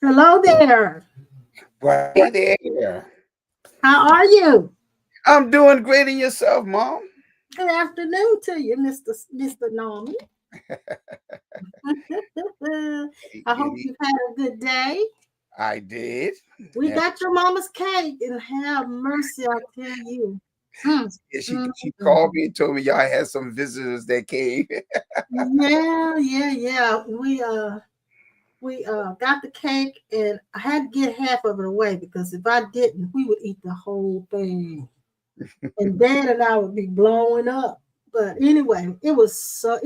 Hello there. Right there. How are you? I'm doing great in yourself, Mom. Good afternoon to you, Mr. Norman. Hey, I hope Diddy, you've had a good day. I did. We And got your mama's cake, and have mercy, I tell you. Mm, yeah, she mm, she mm. called me and told me y'all had some visitors that came. Yeah. We got the cake, and I had to get half of it away because if I didn't, we would eat the whole thing, and Dad and I would be blowing up. But anyway, it is so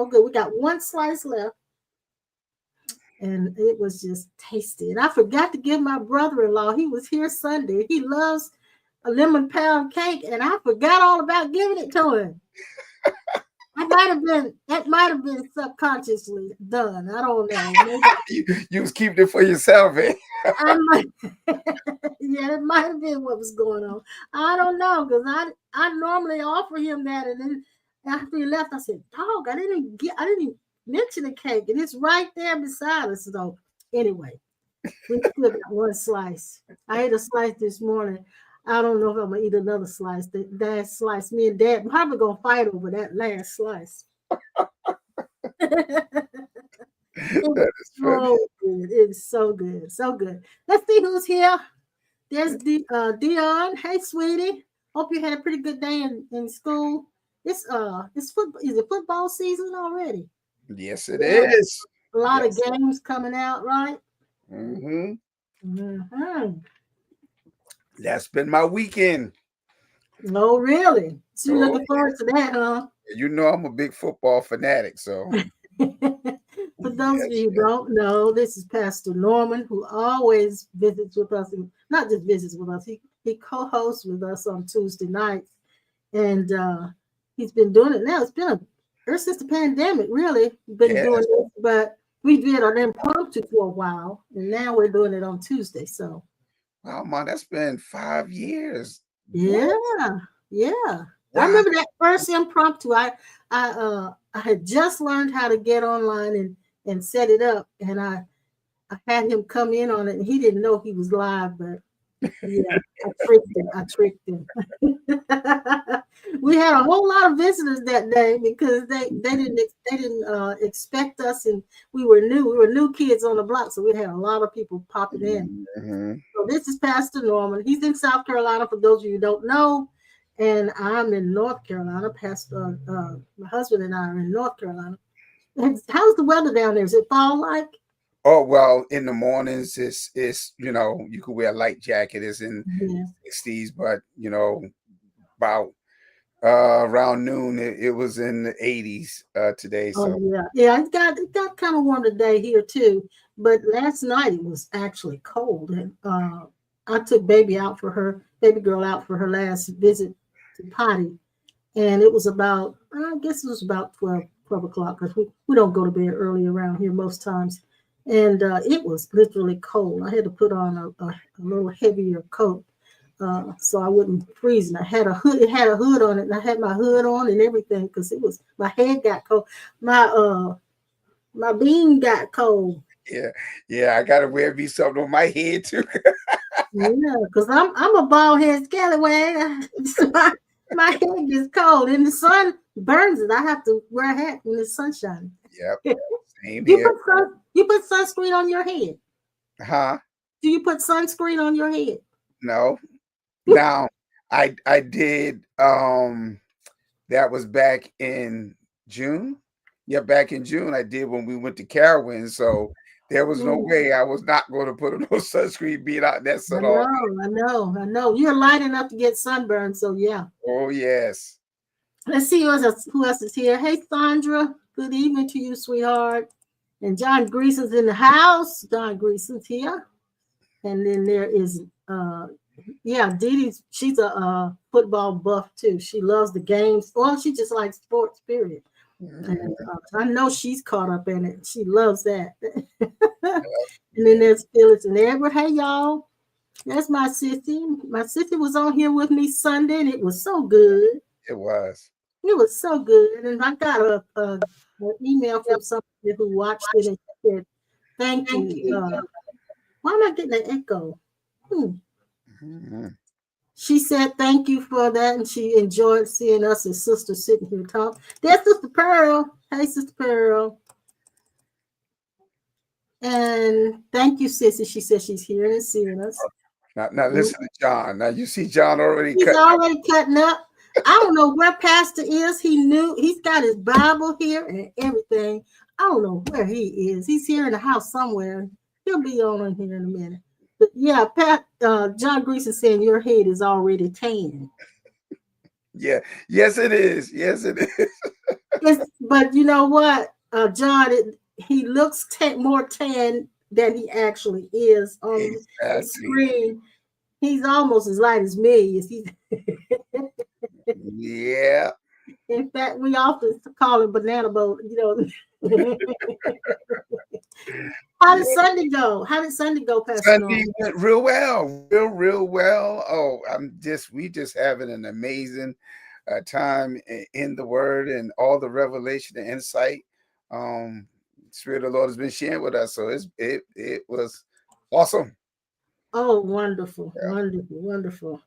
good. We got one slice left, and it was just tasty. And I forgot to give my brother-in-law. He was here Sunday. He loves a lemon pound cake, and I forgot all about giving it to him. That might have been subconsciously done. I don't know. Maybe You was keeping it for yourself, eh? I might. Yeah, it might have been what was going on. I don't know because I normally offer him that, and then after he left, I said, "Dog, I didn't even mention the cake, and it's right there beside us." So anyway, we still got one slice. I ate a slice this morning. I don't know if I'm gonna eat another slice. That slice, me and Dad probably gonna fight over that last slice. It was That is funny. so good. It was so good. So good. Let's see who's here. There's Dion. Hey, sweetie. Hope you had a pretty good day in school. It's football. Is it football season already? Yes, it Yeah, is. a lot of Yes. games coming out, right? hmm Mm-hmm. That's been my weekend. Oh, really? So you're Oh, looking forward to that, huh? you know I'm a big football fanatic, so For those of yes, you who yes. don't know, this is Pastor Norman, who always visits with us, and not just visits with us, he co-hosts with us on Tuesday nights. And he's been doing it now. It's been ever since the pandemic, really, been doing Yes. it. But we did an impromptu for a while, and now we're doing it on Tuesday. So Wow, man, that's been 5 years. yeah, What? yeah. I Wow. remember that first impromptu. I had just learned how to get online and set it up, and I had him come in on it, and he didn't know he was live, but yeah, I tricked him. I tricked him. We had a whole lot of visitors that day because they didn't expect us, and we were new. We were new kids on the block, so we had a lot of people popping in. hmm So this is Pastor Norman. He's in South Carolina, for those of you who don't know, and I'm in North Carolina. Pastor, my husband and I are in North Carolina. How's the weather down there? Is it fall like? Oh well, in the mornings it's you could wear a light jacket. It's in Yeah. 60s, but about around noon it was in the 80s today. Oh So yeah. It got kind of warm today here too. But last night it was actually cold, and I took baby girl out for her last visit to potty, and it was about I guess it was about 12 o'clock because we don't go to bed early around here most times, and it was literally cold. I had to put on a little heavier coat so I wouldn't freeze. And I had a hood. It had a hood on it, and I had my hood on and everything because it was my head got cold. My bean got cold. yeah, yeah, I gotta wear me something on my head too. Yeah, because I'm a bald head scallywag. So my head gets cold, and the sun burns it. I have to wear a hat when the sun's shining. Yep, same You here. put you put sunscreen on your head. Huh? Do you put sunscreen on your head? No. Now I did that was back in June. Yeah, back in June I did when we went to Carowinds. So there was no Mm, way I was not going to put on no sunscreen being out in that I sun all day. know, I know, I know. You're light enough to get sunburned, so yeah. Oh yes. Let's see who else is here. Hey, Sandra. Good evening to you, sweetheart. And John Greason's in the house. John Greason's here. And then there is, yeah, Dee Dee. She's a football buff too. She loves the games. Well, she just likes sports, period. And Mhm. I know she's caught up in it. She loves that. And then there's Phyllis and Edward. Hey, y'all. That's my sissy. My sissy was on here with me Sunday, and it was so good. It was. It was so good. And I got an email from somebody who watched it and said, thank you. Why am I getting an echo? Mhm. She said thank you for that, and she enjoyed seeing us as sisters sitting here talking. There's Sister Pearl. Hey, Sister Pearl. And thank you, Sissy. She said she's here and seeing us. Now listen to John. Now you see John already He's cutting up. already cutting up. I don't know where Pastor is. He knew he's got his Bible here and everything. I don't know where he is. He's here in the house somewhere. He'll be on in here in a minute. But yeah, John Grease is saying your head is already tan. Yeah. Yes, it is. Yes, it is. But you know what, John, he looks more tan than he actually is on the Exactly. screen. He's almost as light as me. Yeah. In fact, we often call him banana boat. How did Yeah. Sunday go? How did Sunday go, Pastor Sunday Norman? went real well. Real well. Oh, we just having an amazing time in the word and all the revelation and insight. Um, Spirit of the Lord has been sharing with us. So it was awesome. Oh, wonderful, Yeah. wonderful, wonderful.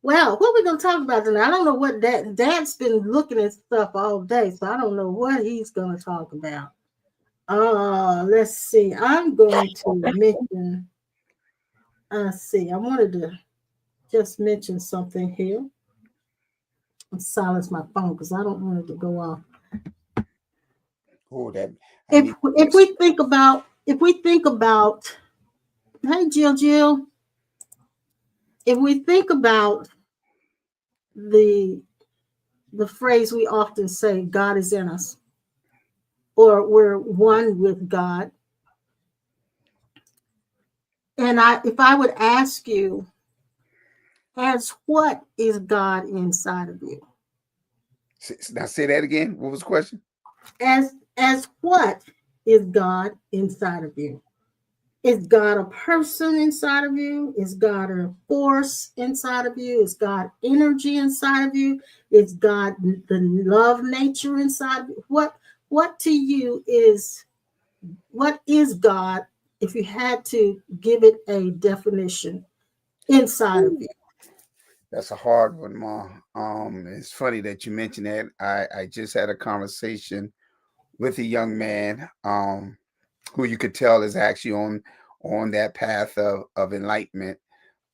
Well, what we gonna talk about tonight? I don't know what Dad's been looking at stuff all day, so I don't know what he's gonna talk about. Let's see. I'm going to mention. Let's see. I wanted to just mention something here. And silence my phone because I don't want it to go off. Oh, that I If need if we think about hey Jill, if we think about the the phrase we often say, God is in us, or we're one with God. And if I would ask you, as what is God inside of you? now say that again. What was the question? As what is God inside of you? Is God a person inside of you? Is God a force inside of you? Is God energy inside of you? Is God the love nature inside of you? What to you is what is God if you had to give it a definition inside of you? That's a hard one, Ma. It's funny that you mentioned that. I just had a conversation with a young man, who you could tell is actually on that path of enlightenment.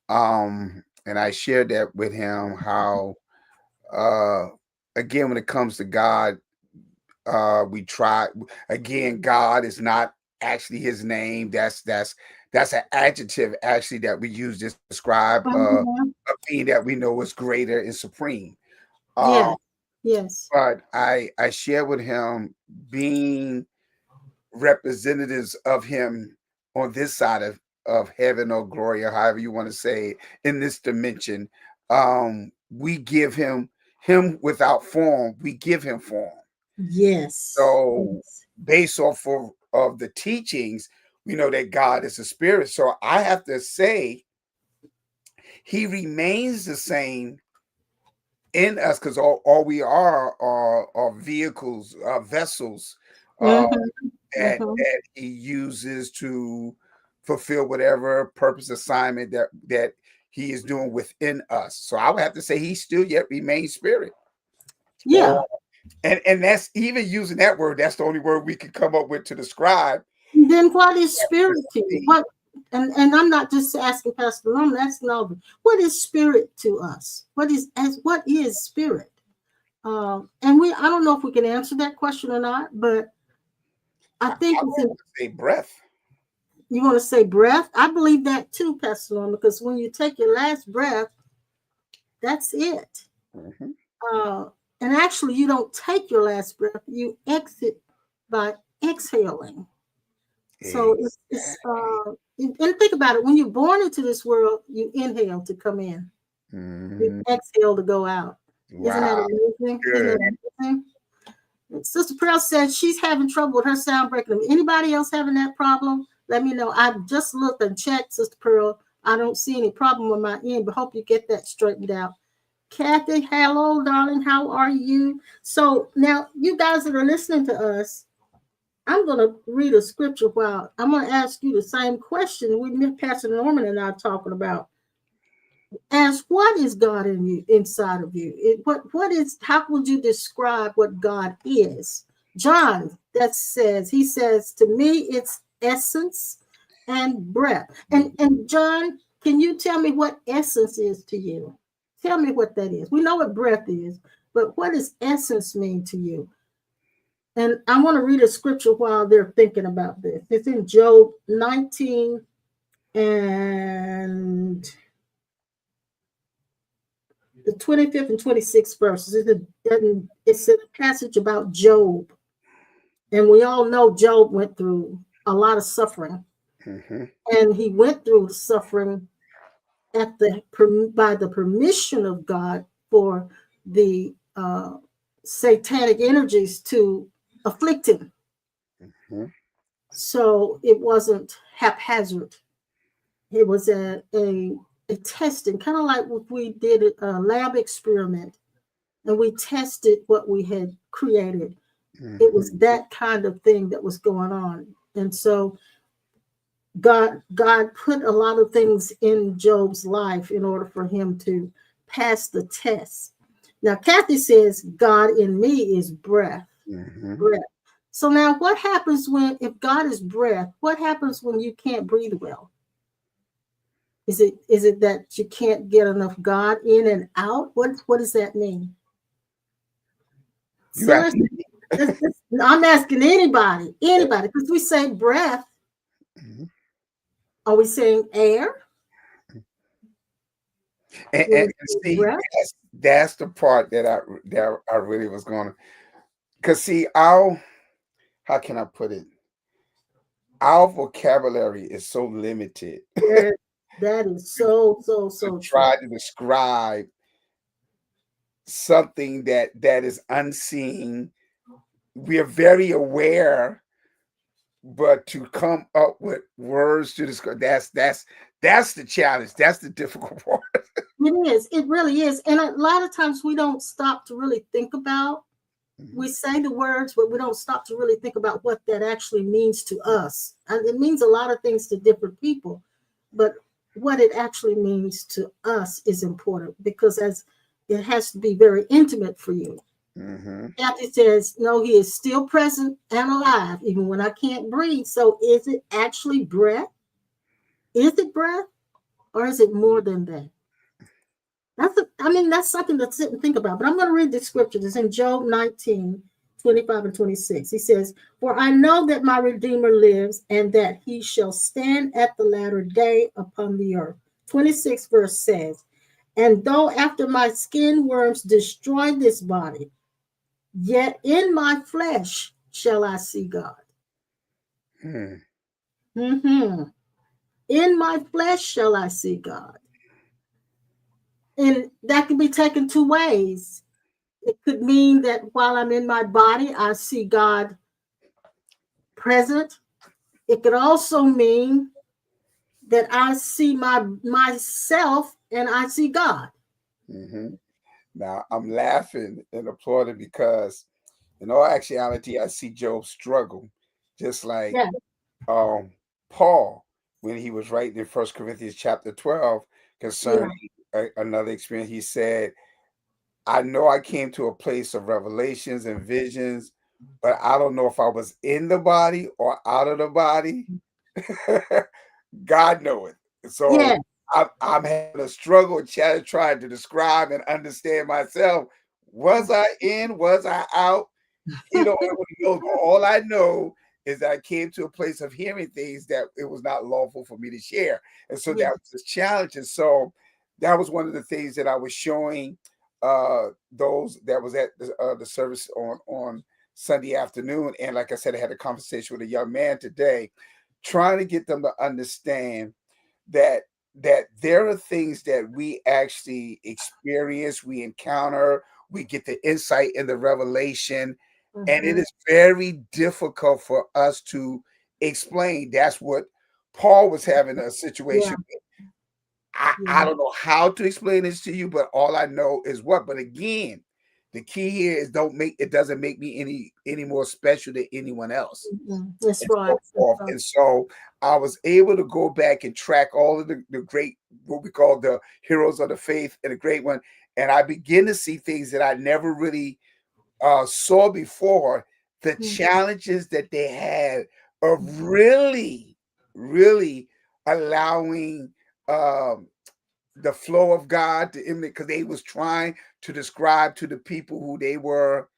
And I shared that with him how, uh, again, when it comes to God, we try again. God is not actually His name. That's an adjective actually that we use to describe Mhm. a being that we know is greater and supreme. Um, Yes, yes. but I shared with him being representatives of Him on this side of heaven or glory or however you want to say it, in this dimension. We give him without form. We give Him form. Yes. So Yes. based off of the teachings, we know that God is a spirit. So I have to say He remains the same in us because all we are vehicles, vessels, uh, Mhm, mhm. that He uses to fulfill whatever purpose assignment that He is doing within us. So I would have to say He still yet remains spirit. Yeah. Or and that's even using that word, that's the only word we can come up with to describe Then what is this spirit to you? being. What and I'm not just asking Pastor Rum, I'm asking all of you. What is spirit to us? What is spirit? And I don't know if we can answer that question or not, but I think I it's would say breath. you want to say breath. I believe that too, Pastor Rum, because when you take your last breath, that's it. Mhm. Uh, and actually, you don't take your last breath; you exit by exhaling. So Exactly. and think about it. When you're born into this world, you inhale to come in. You Mhm. exhale to go out. Isn't that Wow. amazing? Isn't Good. that amazing? Sister Pearl says she's having trouble with her sound breaking. Anybody else having that problem? Let me know. I just looked and checked, Sister Pearl. I don't see any problem on my end, but hope you get that straightened out. Kathy, hello, darling. How are you? So now, you guys that are listening to us, I'm going to read a scripture while I'm going to ask you the same question Pastor Norman and I are talking about. Ask what is God in you, inside of you? What is, how would you describe what God is? John, that says, he says, to me, it's essence and breath. And John, can you tell me what essence is to you? Tell me what that is. We know what breath is, but what does essence mean to you? And I want to read a scripture while they're thinking about this. It's in Job 19 and the 25th and 26th verses. It's a passage about Job. And we all know Job went through a lot of suffering. Mm-hmm. And he went through suffering by the permission of God for the satanic energies to afflict him. Mm-hmm. So it wasn't haphazard. It was a testing, kind of like if we did a lab experiment and we tested what we had created. It was Mm-hmm. that kind of thing that was going on. And so God put a lot of things in Job's life in order for him to pass the test. Now, Kathy says, God in me is breath. Mm-hmm. Breath. So now what happens if God is breath, what happens when you can't breathe well? Is it that you can't get enough God in and out? What does that mean? You So asked me. I'm asking anybody, because we say breath. Mm-hmm. Are we saying air? When And we say see, breath? that's the part that I really was going to, because see, our, how can I put it? Our vocabulary is so limited Yes, that is to so true. try to describe something that is unseen. We are very aware, but to come up with words to describe, that's the challenge. That's the difficult part. It is. It really is. And a lot of times we don't stop to really think about. We say the words, but we don't stop to really think about what that actually means to us. And it means a lot of things to different people, but what it actually means to us is important because as it has to be very intimate for you. Mm-hmm. Kathy says, no, he is still present and alive, even when I can't breathe. So is it actually breath? Is it breath? Or is it more than that? That's something to sit and think about. But I'm going to read the scripture. It's in Job 19, 25 and 26. He says, for I know that my Redeemer lives and that he shall stand at the latter day upon the earth. 26 verse says, and though after my skin worms destroy this body, yet in my flesh shall I see God. Mm-hmm. Mm-hmm. In my flesh shall I see God. And that can be taken two ways. It could mean that while I'm in my body, I see God present. It could also mean that I see myself and I see God. Mm-hmm. Now I'm laughing and applauding because in all actuality, I see Job struggle, just like Yeah, um, Paul when he was writing in First Corinthians chapter 12 yeah, concerning another experience. He said, I know I came to a place of revelations and visions, but I don't know if I was in the body or out of the body. God knows. So yeah, I'm having a struggle trying to describe and understand myself. Was I in? Was I out? He don't ever know. But all I know is that I came to a place of hearing things that it was not lawful for me to share. And so yeah, that was the challenge. And so that was one of the things that I was showing those that was at the service on Sunday afternoon. And like I said, I had a conversation with a young man today, trying to get them to understand that there are things that we actually experience, we encounter, we get the insight and the revelation, and it mhm, is very difficult for us to explain. That's what Paul was having a yeah, situation. I yeah, don't know how to explain this to you, but all I know is what. But again, the key here is it doesn't make me any more special than anyone else, That's and right. so forth. And so I was able to go back and track all of the great, what we call the heroes of the faith, and the great one. And I begin to see things that I never really saw before. The challenges that they had of really allowing the flow of God to emanate, because they was trying to describe to the people who they were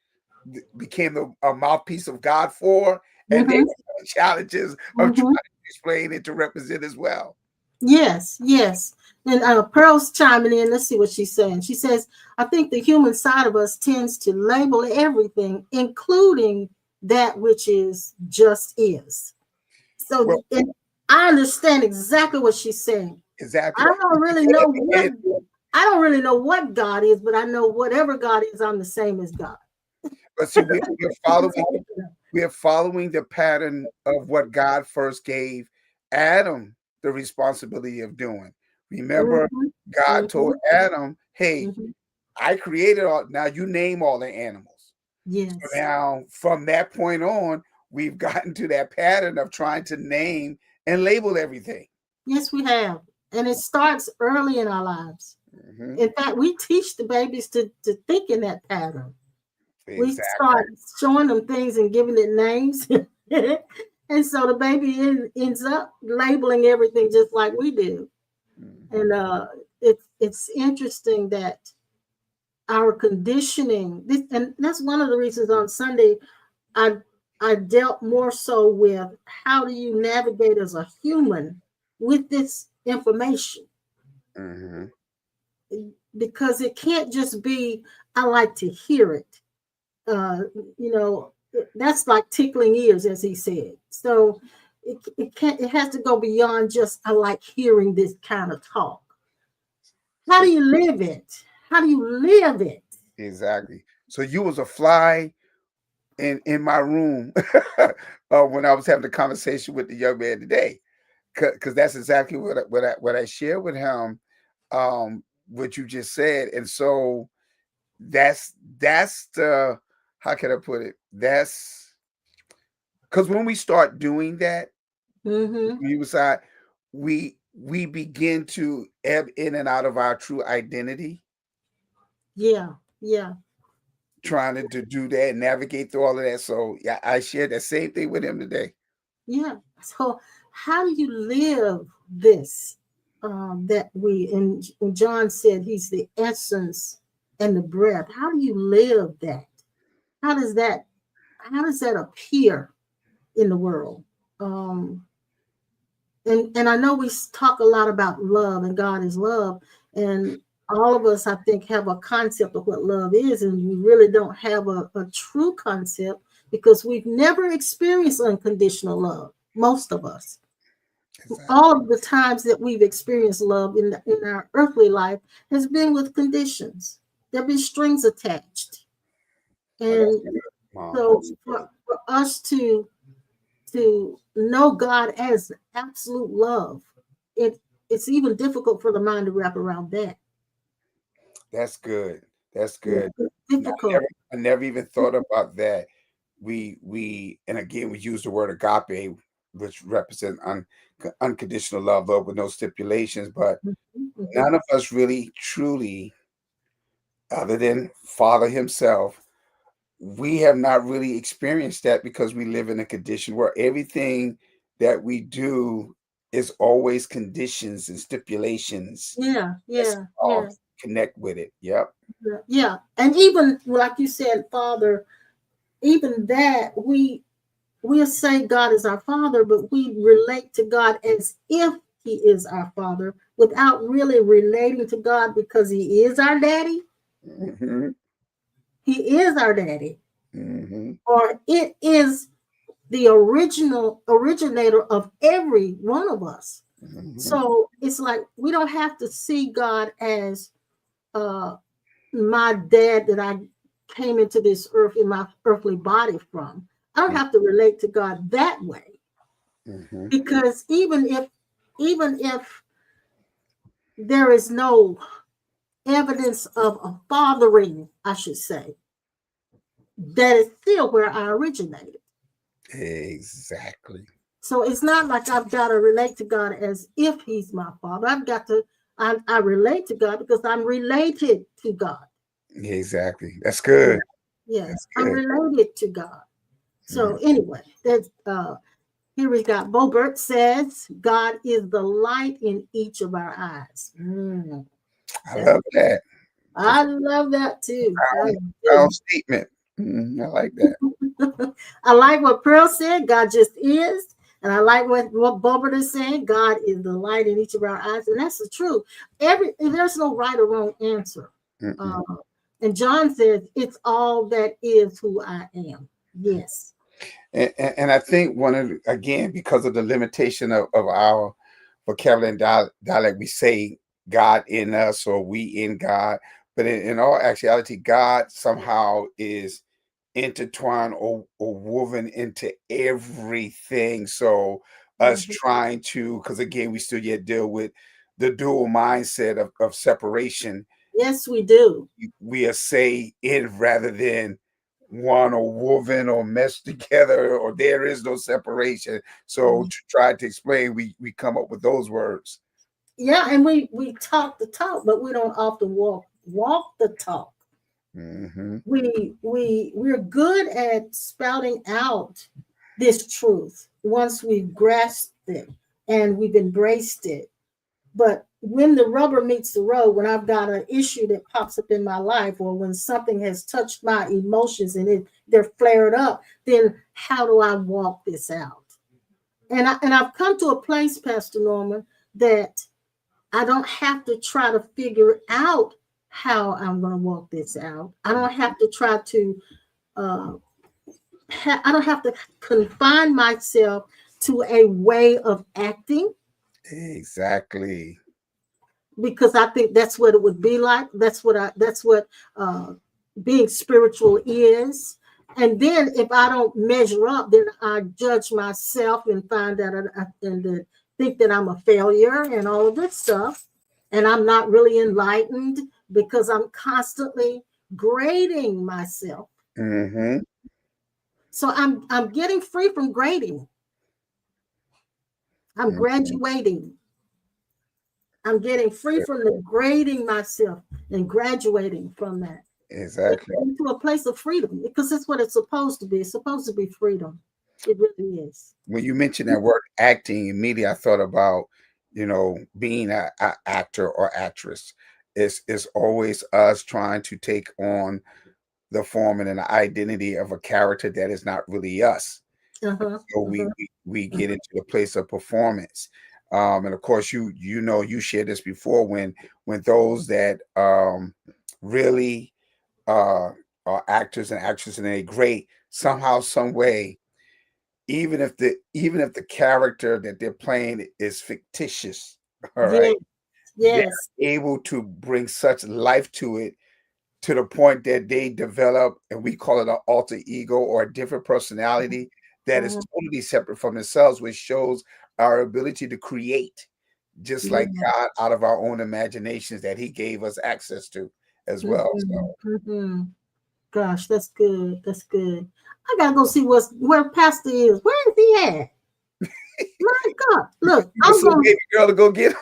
became a mouthpiece of God for, and they Mm-hmm. were having challenges of trying Mm-hmm. to explain it to represent as well. Yes, yes. And Pearl's chiming in. Let's see what she's saying. She says, I think the human side of us tends to label everything, including that which is just is. So Well, and I understand exactly what she's saying. I exactly. don't really know what I don't really know what God is, but I know whatever God is, I'm the same as God. But see, we're following the pattern of what God first gave Adam the responsibility of doing. Remember, Mm-hmm, God mm-hmm, told Adam, "Hey, mm-hmm. I created all. Now you name all the animals." So Yes. now, from that point on, we've gotten to that pattern of trying to name and label everything. Yes, we have. And it starts early in our lives. Hmm. In fact, we teach the babies to think in that pattern. We Exactly. start showing them things and giving it names. And so the baby ends up labeling everything just like we do. And Hmm. it's interesting that our conditioning, and that's one of the reasons on Sunday I I dealt more so with how do you navigate as a human with this information, Hmm. because it can't just be I like to hear it. uh, you know, that's like tickling ears, as he said. So it can't, it has to go beyond just I like hearing this kind of talk. How So do you live it? How do you live it? exactly. So you was a fly in my room when I was having a conversation with the young man today, because that's exactly what I shared with him, what you just said. And so that's the, how can I put it? That's because when we start doing that, Mm-hmm. we decide we begin to ebb in and out of our true identity, Yeah, yeah, trying to do that and navigate through all of that. So yeah, I shared that same thing with him today. yeah. So how do you live this? That we, and John said he's the essence and the breath. How do you live that? How does that how does that appear in the world? Um, and I know we talk a lot about love and God is love, and all of us I think have a concept of what love is, and we really don't have a true concept because we've never experienced unconditional love. Most of us, Exactly. all of the times that we've experienced love in our earthly life has been with conditions. There've been strings attached, Oh, that's and good, Mom. so That's good. for us to know God as absolute love, it it's even difficult for the mind to wrap around that. That's good. That's Yeah, good. it's No, difficult. I never even thought about that. And again, we use the word agape, which represents unconditional love with no stipulations. But Mhm, mhm. none of us really truly, other than Father Himself, we have not really experienced that because we live in a condition where everything that we do is always conditions and stipulations. Yeah, That's yeah, all yeah, connect with it. Yep. yeah, yeah. And even like you said, Father, even that we'll say God is our Father, but we relate to God as if He is our Father without really relating to God because He is our daddy. Hmm. He is our daddy, Hmm. or it is the original originator of every one of us. Hmm. So it's like we don't have to see God as uh, my dad that I came into this earth in my earthly body from. I don't have to relate to God that way Hmm. because even if there is no evidence of a fathering, I should say, that is still where I originated. Exactly. So it's not like I've got to relate to God as if He's my Father. I relate to God because I'm related to God. Exactly. That's Yeah. good. That's Yes, I'm good. related to God. So Mm, anyway, that's here we got Bobert says God is the light in each of our eyes. I That's love that. I love that too. I Profound do. statement. I like that. I like what Pearl said. God just is. And I like what Bobert is saying. God is the light in each of our eyes. And that's the truth. There's no right or wrong answer. Mm-mm. Uh, and John says, it's all that is who I am. Yes. And I think again, because of the limitation of our vocabulary and dialect, we say God in us or we in God. But in all actuality, God somehow is intertwined or woven into everything. So us Mhm. trying to, because again, we still yet deal with the dual mindset of separation. Yes, we do. We are say it rather than one or woven or meshed together, or there is no separation. So Mhm. to try to explain, we come up with those words. Yeah, and we talk the talk, but we don't often walk the talk. Hmm. We're good at spouting out this truth once we've grasped it and we've embraced it. But when the rubber meets the road, when I've got an issue that pops up in my life, or when something has touched my emotions and they're flared up, then how do I walk this out? And I've come to a place, Pastor Norman, that I don't have to try to figure out how I'm going to walk this out. I don't have to try to uh, I don't have to confine myself to a way of acting, Exactly. because I think that's what it would be like. That's what uh, being spiritual is. And then if I don't measure up, then I judge myself and find that and then think that I'm a failure and all of this stuff. And I'm not really enlightened because I'm constantly grading myself. Hmm. So I'm getting free from grading. I'm graduating. I'm getting free from the grading myself and graduating from that Exactly. into a place of freedom, because that's what it's supposed to be. It's supposed to be freedom. It really is. When you mentioned that word acting, immediately I thought about, being a actor or actress. It's always us trying to take on the form and an identity of a character that is not really us. Uh-huh. So Uh-huh. we get into the place of performance. And of course, you shared this before, when those that really uh, are actors and actresses and they're great, somehow, some way, even if the character that they're playing is fictitious, all right, Yes. they're Yes. able to bring such life to it, to the point that they develop, and we call it an alter ego or a different personality that is Uh-huh. totally separate from themselves, which shows our ability to create, just like Yeah. God, out of our own imaginations that He gave us access to as well. Mm-hmm. So, Mm-hmm. Gosh, that's good. That's good. I gotta go see where Pastor is. Where is he at? My God. Look, you just so baby girl to go get him.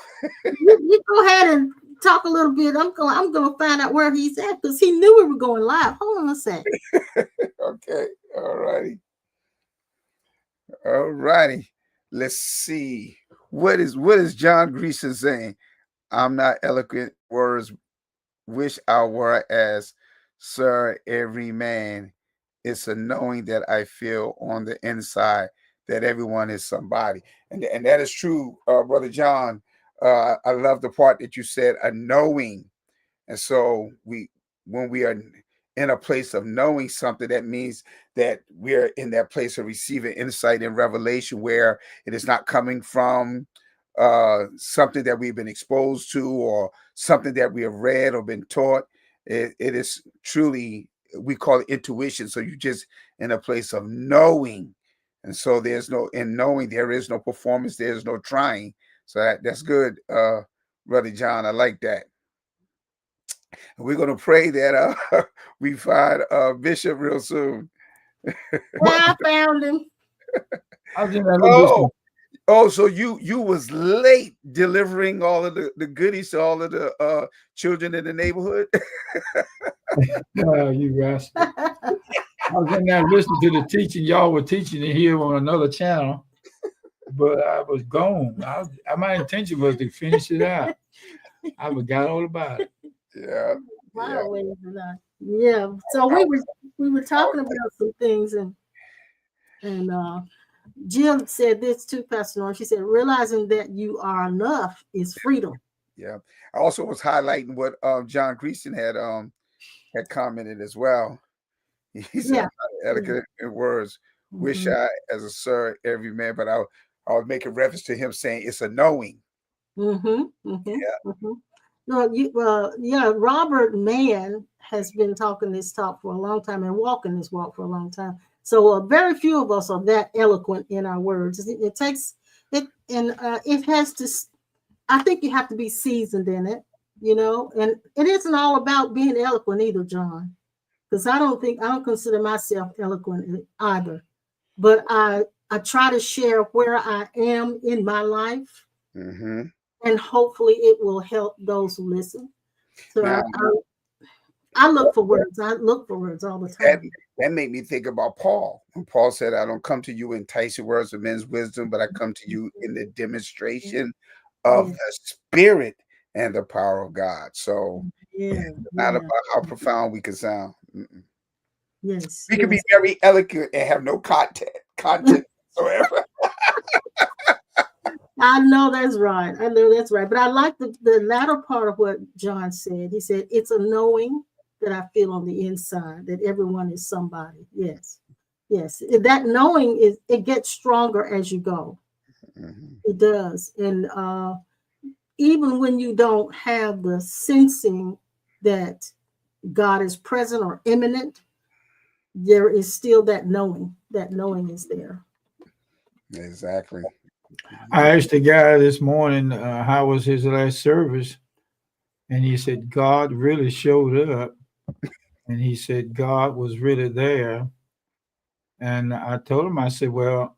you go ahead and talk a little bit. I'm gonna find out where he's at, because he knew we were going live. Hold on a sec. Okay, all righty. Let's see. What is John Greason saying? I'm not eloquent words, wish I were as Sir every man. It's a knowing that I feel on the inside that everyone is somebody. And that is true, Brother John. I love the part that you said, a knowing. And so when we are in a place of knowing something, that means that we're in that place of receiving insight and revelation, where it is not coming from something that we've been exposed to, or something that we have read or been taught. It is truly, we call it intuition. So you just in a place of knowing. And so in knowing, there is no performance, there is no trying. So that's good, Brother John. I like that. We're going to pray that we find Bishop real soon. Yeah, I found him. I was in that little Oh, bit. so you was late delivering all of the goodies to all of the children in the neighborhood. You rascal. I was in there listening to the teaching. Y'all were teaching it here on another channel, but I was gone. My intention was to finish it out. I forgot all about it. Yeah, yeah. Wow, yeah. So we were talking about some things, and Jill said this too, Pastor Norm. She said, realizing that you are enough is freedom. Yeah. I also was highlighting what John Greason had commented as well. He said, Yeah. I'm not elegant in words. Wish Mhm. I as a sir every man, but I was making reference to him saying it's a knowing. Mm-hmm. Mm-hmm. Yeah. Mm-hmm. No, yeah, Robert Mann has been talking this talk for a long time and walking this walk for a long time. So very few of us are that eloquent in our words. It takes it, and it has to. I think you have to be seasoned in it, and it isn't all about being eloquent either, John. Because I don't consider myself eloquent either. But I try to share where I am in my life, Mm-hmm. and hopefully it will help those who listen. So Now I look for words. I look for words all the that time. that made me think about Paul. When Paul said, I don't come to you in enticing words of men's wisdom, but I come to you in the demonstration of Yeah, the spirit and the power of God. So yeah, it's not yeah. about how profound we can sound. Mm-mm. Yes, We can be yes. very eloquent and have no content whatsoever. I know that's right. I know that's right. But I like the latter part of what John said. He said, it's a knowing that I feel on the inside that everyone is somebody. Yes. Yes. That knowing it gets stronger as you go. Mhm. It does. And even when you don't have the sensing that God is present or imminent, there is still that knowing. That knowing is there. Exactly. I asked the guy this morning how was his last service, and he said God really showed up, and he said God was really there. And I told him, I said, well,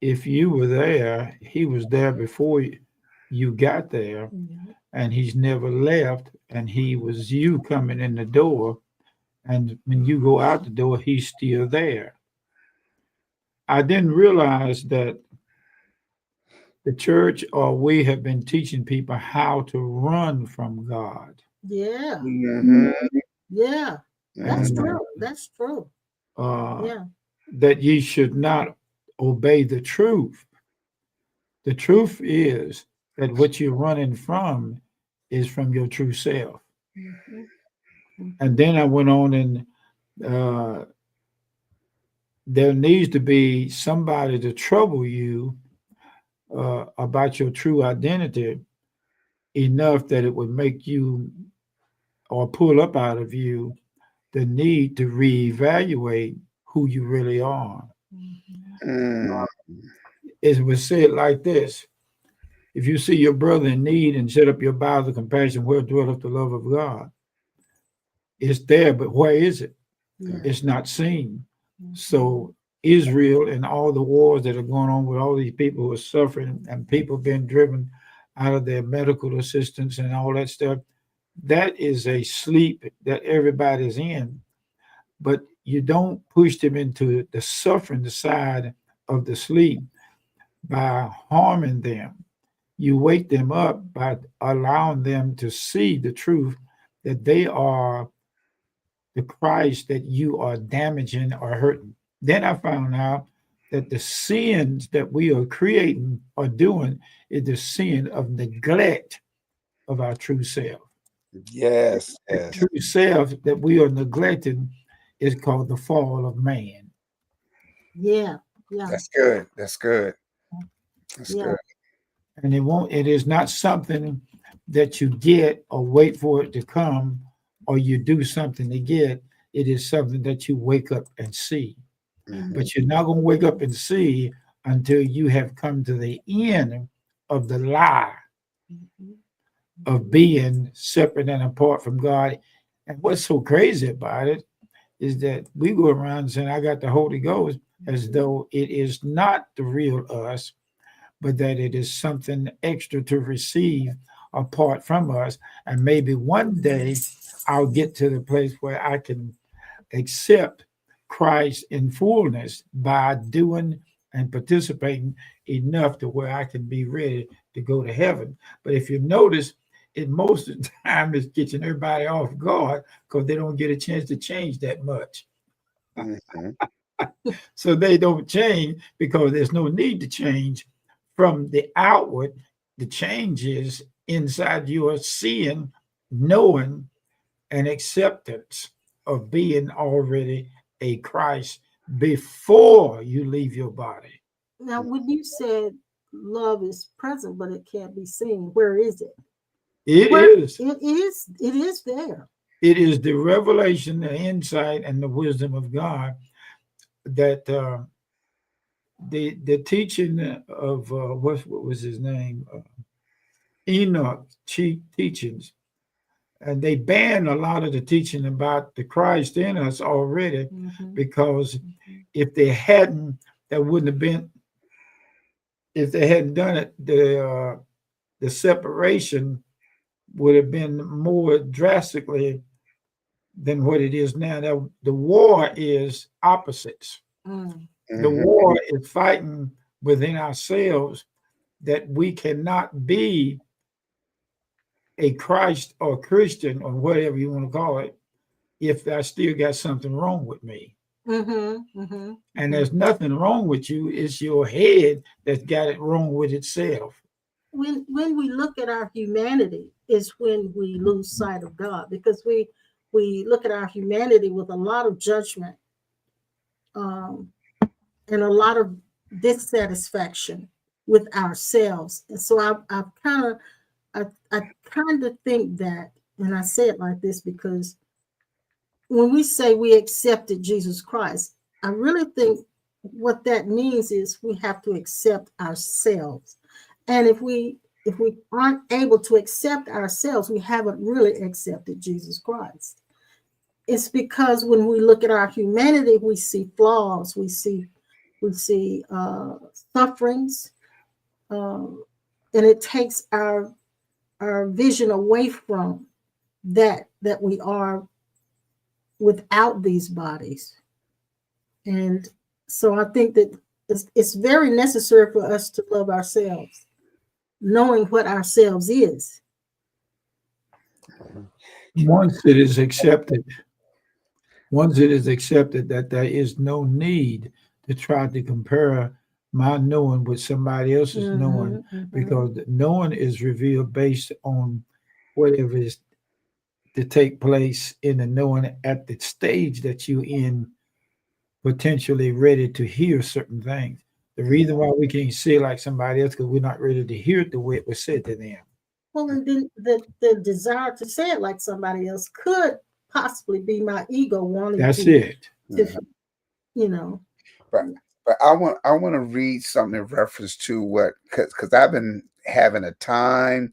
if you were there, he was there before you got there, Mhm. and he's never left, and he was you coming in the door, and when you go out the door, he's still there. I didn't realize that the church or we have been teaching people how to run from God. Yeah. Mm-hmm. Yeah. That's And Mm-hmm. true. That's true. uh, Yeah. that ye should not obey the truth. The truth is that what you're running from is from your true self. Mhm. And Mhm. then I went on and uh, there needs to be somebody to trouble you about your true identity enough that it would make you or pull up out of you the need to reevaluate who you really are. Mhm. Mm. It was said like this: if you see your brother in need and set up your bowels of compassion, where dwelleth the love of God? It's there, but where is it? Yeah. It's not seen. Mhm. So Israel and all the wars that are going on with all these people who are suffering and people being driven out of their medical assistance and all that stuff, that is a sleep that everybody's in. But you don't push them into the suffering side of the sleep by harming them. You wake them up by allowing them to see the truth that they are the Christ that you are damaging or hurting. Then I found out that the sins that we are creating or doing is the sin of neglect of our true self. Yes, The yes. true self that we are neglecting is called the fall of man. Yeah. Yeah. That's good. That's good. That's Yeah. good. And it is not something that you get or wait for it to come or you do something to get. It is something that you wake up and see. Mm-hmm. Mhm. But you're not going to wake up and see until you have come to the end of the lie Mhm. of being separate and apart from God. And what's so crazy about it is that we go around saying, I got the Holy Ghost, as though it is not the real us, but that it is something extra to receive apart from us. And maybe one day I'll get to the place where I can accept Christ in fullness by doing and participating enough to where I can be ready to go to heaven. But if you notice, it most of the time is getting everybody off guard because they don't get a chance to change that much. Mhm. So they don't change because there's no need to change from the outward. The change is inside your seeing, knowing, and acceptance of being already a Christ before you leave your body. Now, when you said love is present, but it can't be seen, where is it? It Where is. it is there. It is the revelation, the insight, and the wisdom of God that the teaching of what was his name, Enoch, chief teachings, and they banned a lot of the teaching about the Christ in us already, Mhm. because if they hadn't, there wouldn't have been. If they hadn't done it, the separation would have been more drastically than what it is now. Now the war is opposites. Mm. The Mhm. war is fighting within ourselves that we cannot be a Christ or Christian or whatever you want to call it if I still got something wrong with me. Mhm. Mhm. And Mhm. there's nothing wrong with you. It's your head that's got it wrong with itself. When we look at our humanity is when we lose sight of God, because we look at our humanity with a lot of judgment, um, and a lot of dissatisfaction with ourselves. And so I kind of think that, and I say it like this because when we say we accepted Jesus Christ, I really think what that means is we have to accept ourselves. And if we aren't able to accept ourselves, we haven't really accepted Jesus Christ. It's because when we look at our humanity, we see flaws, we see sufferings, um, and it takes our vision away from that we are without these bodies. And so I think that it's very necessary for us to love ourselves, knowing what ourselves is. Once it is accepted, once it is accepted that there is no need to try to compare my knowing with somebody else's knowing, Mm-hmm, mm-hmm. because the knowing is revealed based on whatever is to take place in the knowing at the stage that you in, potentially ready to hear certain things. The reason why we can't say like somebody else because we're not ready to hear it the way it was said to them. Well, and then the desire to say it like somebody else could possibly be my ego wanting That's it. to Mhm. you know. But I want to read something in reference to what, because I've been having a time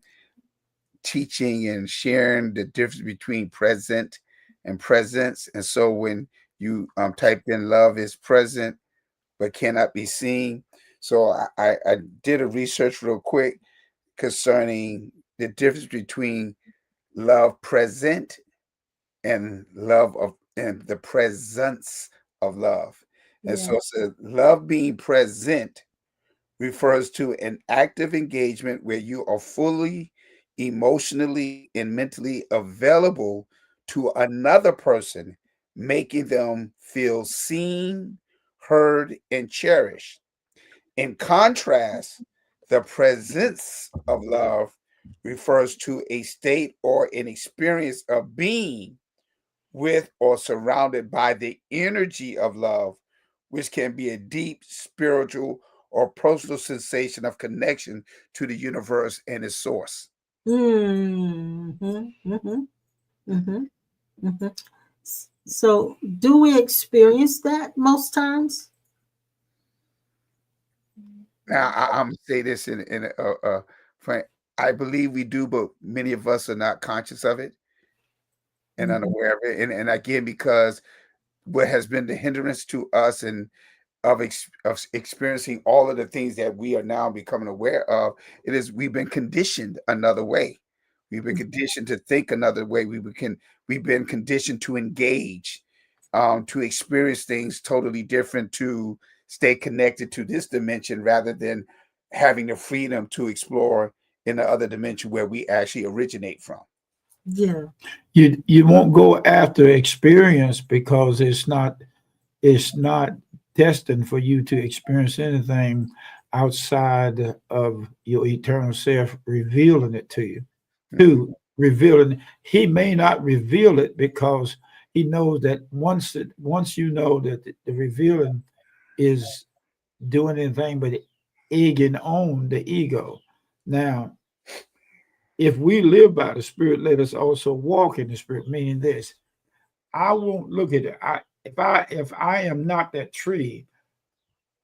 teaching and sharing the difference between present and presence. And so when you type in love is present but cannot be seen. So I did a research real quick concerning the difference between love present and love of and the presence of love. And Yeah. so it says love being present refers to an active engagement where you are fully emotionally and mentally available to another person, making them feel seen, heard, and cherished. In contrast, the presence of love refers to a state or an experience of being with or surrounded by the energy of love, which can be a deep spiritual or personal sensation of connection to the universe and its source. Mm-hmm, mm-hmm, mm-hmm, mm-hmm. So do we experience that most times? Now, I'm gonna say this in a frank. I believe we do, but many of us are not conscious of it and Mhm. unaware of it. And again, because what has been the hindrance to us and of experiencing all of the things that we are now becoming aware of, it is we've been conditioned another way. We've been conditioned to think another way. We've been conditioned to engage, to experience things totally different, to stay connected to this dimension rather than having the freedom to explore in the other dimension where we actually originate from. Yeah. You won't go after experience because it's not destined for you to experience anything outside of your eternal self revealing it to you. Mhm. To revealing, he may not reveal it because he knows that once you know that the revealing is doing anything but egging on the ego. Now, if we live by the Spirit, let us also walk in the Spirit. Meaning this, I won't look at it. If I am not that tree,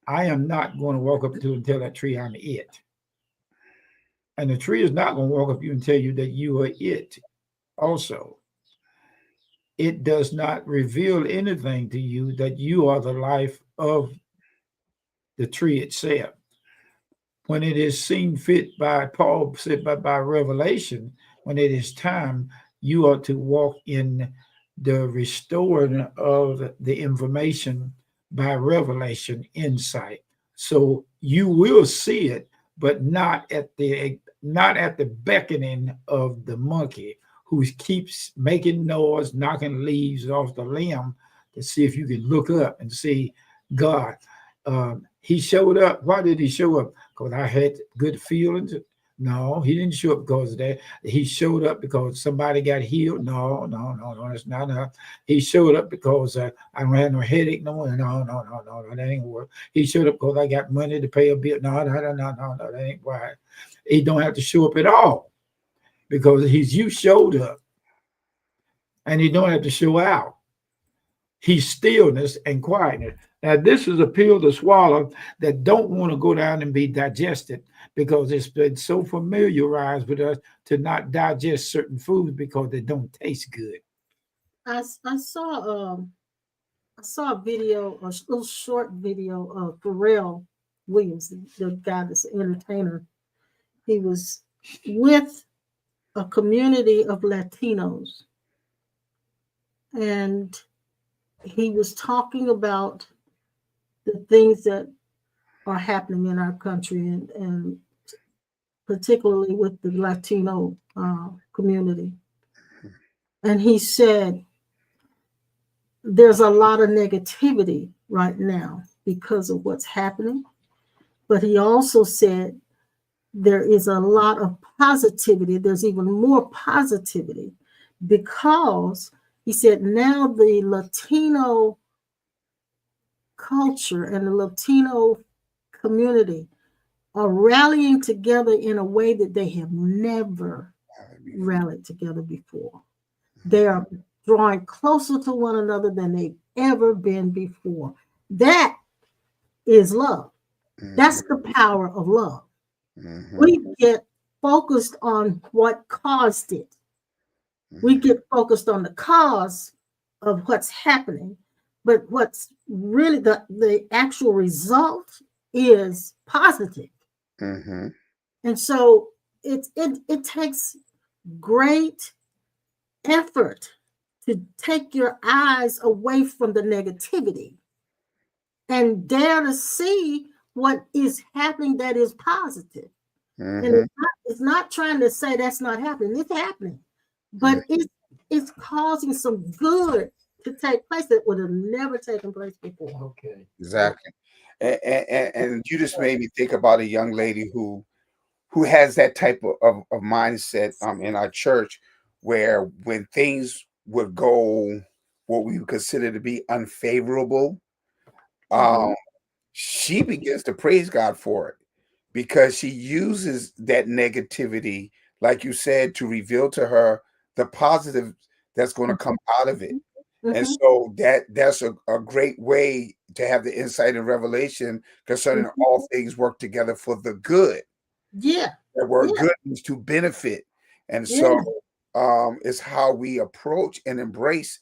I am not going to walk up to and tell that tree I'm it. And the tree is not going to walk up to you and tell you that you are it. Also, it does not reveal anything to you that you are the life of the tree itself. When it is seen fit by Paul said by revelation, when it is time, you are to walk in the restoring of the information by revelation insight. So you will see it, but not at the beckoning of the monkey who keeps making noise, knocking leaves off the limb to see if you can look up and see God. He showed up. Why did he show up? Because I had good feelings. No, he didn't show up because of that. He showed up because somebody got healed. No, no, no, no, that's not enough. He showed up because I don't have no headache no more. No, no, no, no, no, that ain't work. He showed up because I got money to pay a bill. No, no, no, no, no, no, that ain't right. He don't have to show up at all because you showed up and he don't have to show out. He's stillness and quietness. Now, this is a pill to swallow that don't want to go down and be digested because it's been so familiarized with us to not digest certain foods because they don't taste good. I saw a video, a little short video of Pharrell Williams, the guy that's an entertainer. He was with a community of Latinos, and he was talking about the things that are happening in our country, and particularly with the Latino community. And he said, there's a lot of negativity right now because of what's happening. But he also said there is a lot of positivity. There's even more positivity because he said now the Latino culture and the Latino community are rallying together in a way that they have never rallied together before. They are drawing closer to one another than they've ever been before. That is love. That's the power of love. Mhm. We get focused on what caused it. We get focused on the cause of what's happening, but what's really the actual result is positive. Mhm. And so it takes great effort to take your eyes away from the negativity and dare to see what is happening that is positive. And Mhm. it's not trying to say that's not happening. It's happening, but it's causing some good to take place that would have never taken place before. Okay. Exactly. And you just made me think about a young lady who has that type of mindset in our church where when things would go what we would consider to be unfavorable, Mhm. um, she begins to praise God for it because she uses that negativity, like you said, to reveal to her the positive that's going to come out of it. And Mhm. so that's a great way to have the insight and revelation concerning Mhm. all things work together for the good. Yeah. That word Yeah. good means to benefit. And Yeah. so it's how we approach and embrace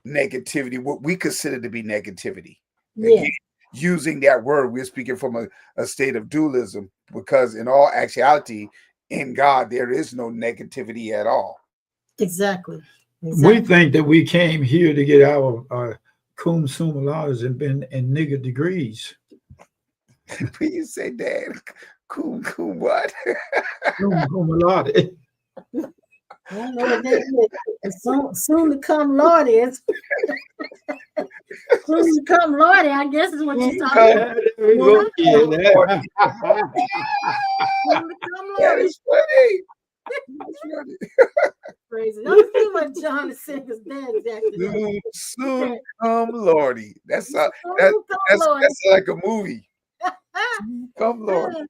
negativity, what we consider to be negativity. Yeah. Again, using that word, we're speaking from a state of dualism, because in all actuality, in God, there is no negativity at all. Exactly. We Exactly. think that we came here to get our cum summa laudes and been in nigger degrees. When you say that, cool, what? Cum summa laude. I don't know what that is. It's soon to come, Lordy. It's soon to come, Lordy. I guess is what you're talking about. There we go, kid. Soon to come, That Lordy. is funny. That's funny. Crazy. Let's see what John is saying, because dad is acting up. Soon come Lordy. That's Soon that's to come, Lordy. that's like a movie. Soon come Lordy.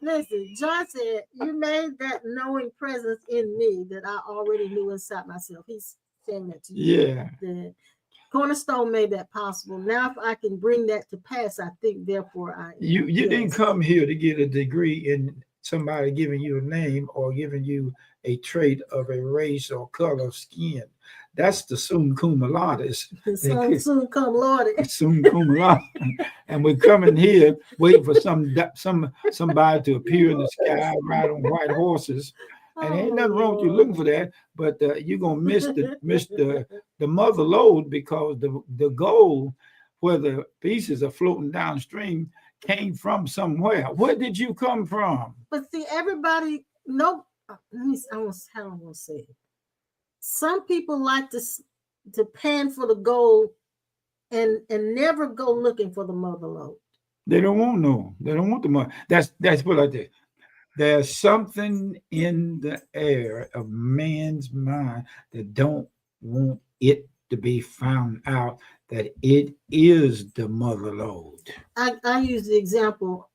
Listen, John said, you made that knowing presence in me that I already knew inside myself. He's saying that to you. Yeah. The Cornerstone made that possible. Now, if I can bring that to pass, I think, therefore, I am. You didn't Yes. come here to get a degree in somebody giving you a name or giving you a trait of a race or color of skin. That's the sum cum laude. Soon come, Lordy. Sum cum laude. And we're coming here waiting for somebody to appear in the sky, ride on white horses. And ain't nothing wrong with you looking for that, but you're gonna miss the mother load, because the goal where the pieces are floating downstream came from somewhere. Where did you come from? But see, everybody, no, let me, how am I going to say it? Some people like to pan for the gold and never go looking for the mother load. They don't want no. They don't want the money. That's what I did. There's something in the air of man's mind that don't want it to be found out that it is the mother load. I use the example.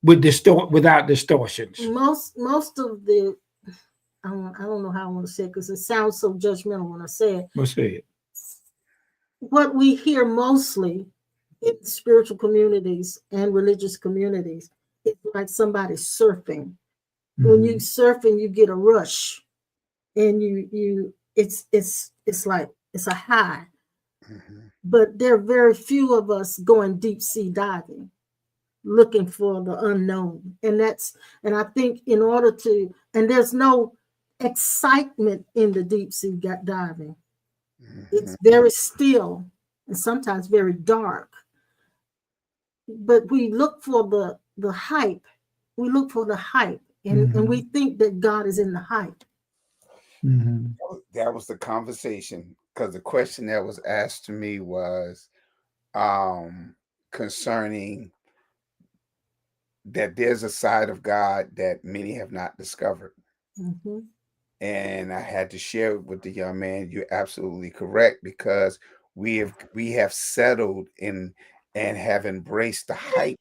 Without distortions. Most of the, I don't know how I want to say it, because it sounds so judgmental when I say it. Let's say it. What we hear mostly in spiritual communities and religious communities, it's like somebody surfing. When you surfing, you get a rush, and it's like it's a high. But there are very few of us going deep sea diving, looking for the unknown. And I think in order to, and there's no excitement in the deep sea diving. It's very still and sometimes very dark. But we look for the hype. We look for the hype, and we think that God is in the hype. That was the conversation, because the question that was asked to me was concerning that there's a side of God that many have not discovered. And I had to share with the young man, you're absolutely correct, because we have settled in and have embraced the hype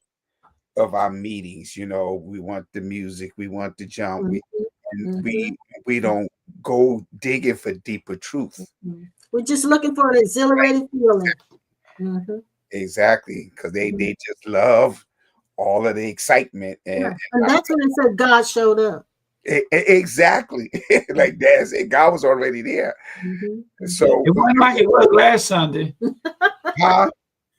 of our meetings. You know, we want the music, we want the jump, we don't go digging for deeper truth. We're just looking for an exhilarating feeling. Exactly, because they just love all of the excitement, and that's when they said God showed up. Exactly. Like Dad said, God was already there. So it wasn't like it was last Sunday. Huh?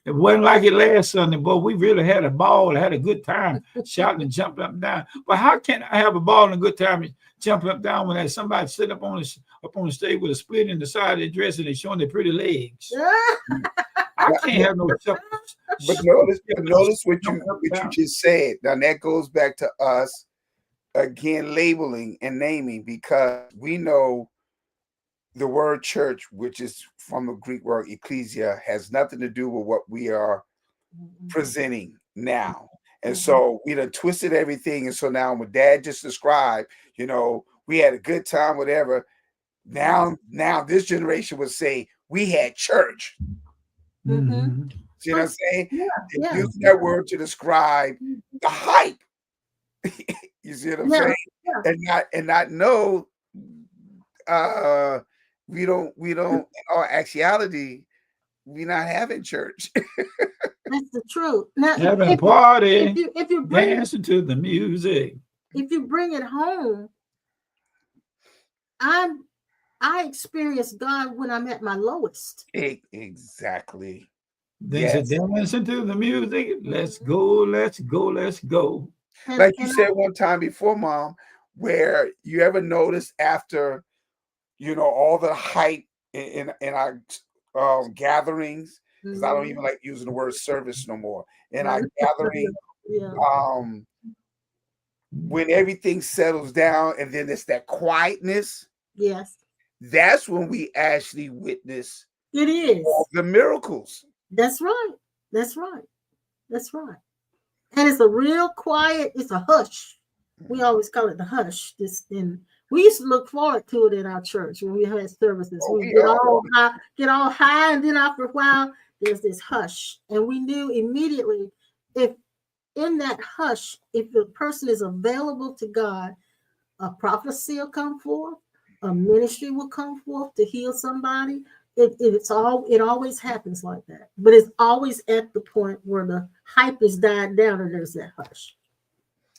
It wasn't like it last Sunday, boy. We really had a ball, had a good time, shouting and jumping up and down. But how can I have a ball and a good time and jumping up and down when there's somebody sitting up on the stage with a split in the side of their dress and they're showing their pretty legs? I can't have no. But notice what you just said. Now that goes back to us again labeling and naming, because we know the word church, which is from the Greek word ecclesia, has nothing to do with what we are presenting now. And so we done twisted everything. And so now what Dad just described, you know, we had a good time, whatever. Now this generation would say we had church. See what I'm saying? They use that word to describe the hype. You see what I'm saying? And not know we don't in our actuality, we're not having church. That's the truth. Now, Having a if party, you bring dancing to the music. if you bring it home, I experienced God when I'm at my lowest. Exactly. Then said, Yes. dancing to the music. Let's go, let's go, let's go. And Like you said one time before, Mom, where you ever notice after, all the hype in our gatherings, because I don't even like using the word service no more. In our gathering, yeah, um, when everything settles down and then it's that quietness, yes, that's when we actually witness it is. the miracles. That's right. That's right. That's right. And it's a real quiet. It's a hush. We always call it the hush. We used to look forward to it in our church when we had services. Oh, We we get all high, and then after a while, there's this hush, and we knew immediately if in that hush, if the person is available to God, a prophecy will come forth, a ministry will come forth to heal somebody. It always happens like that, but it's always at the point where the hype is died down and there's that hush.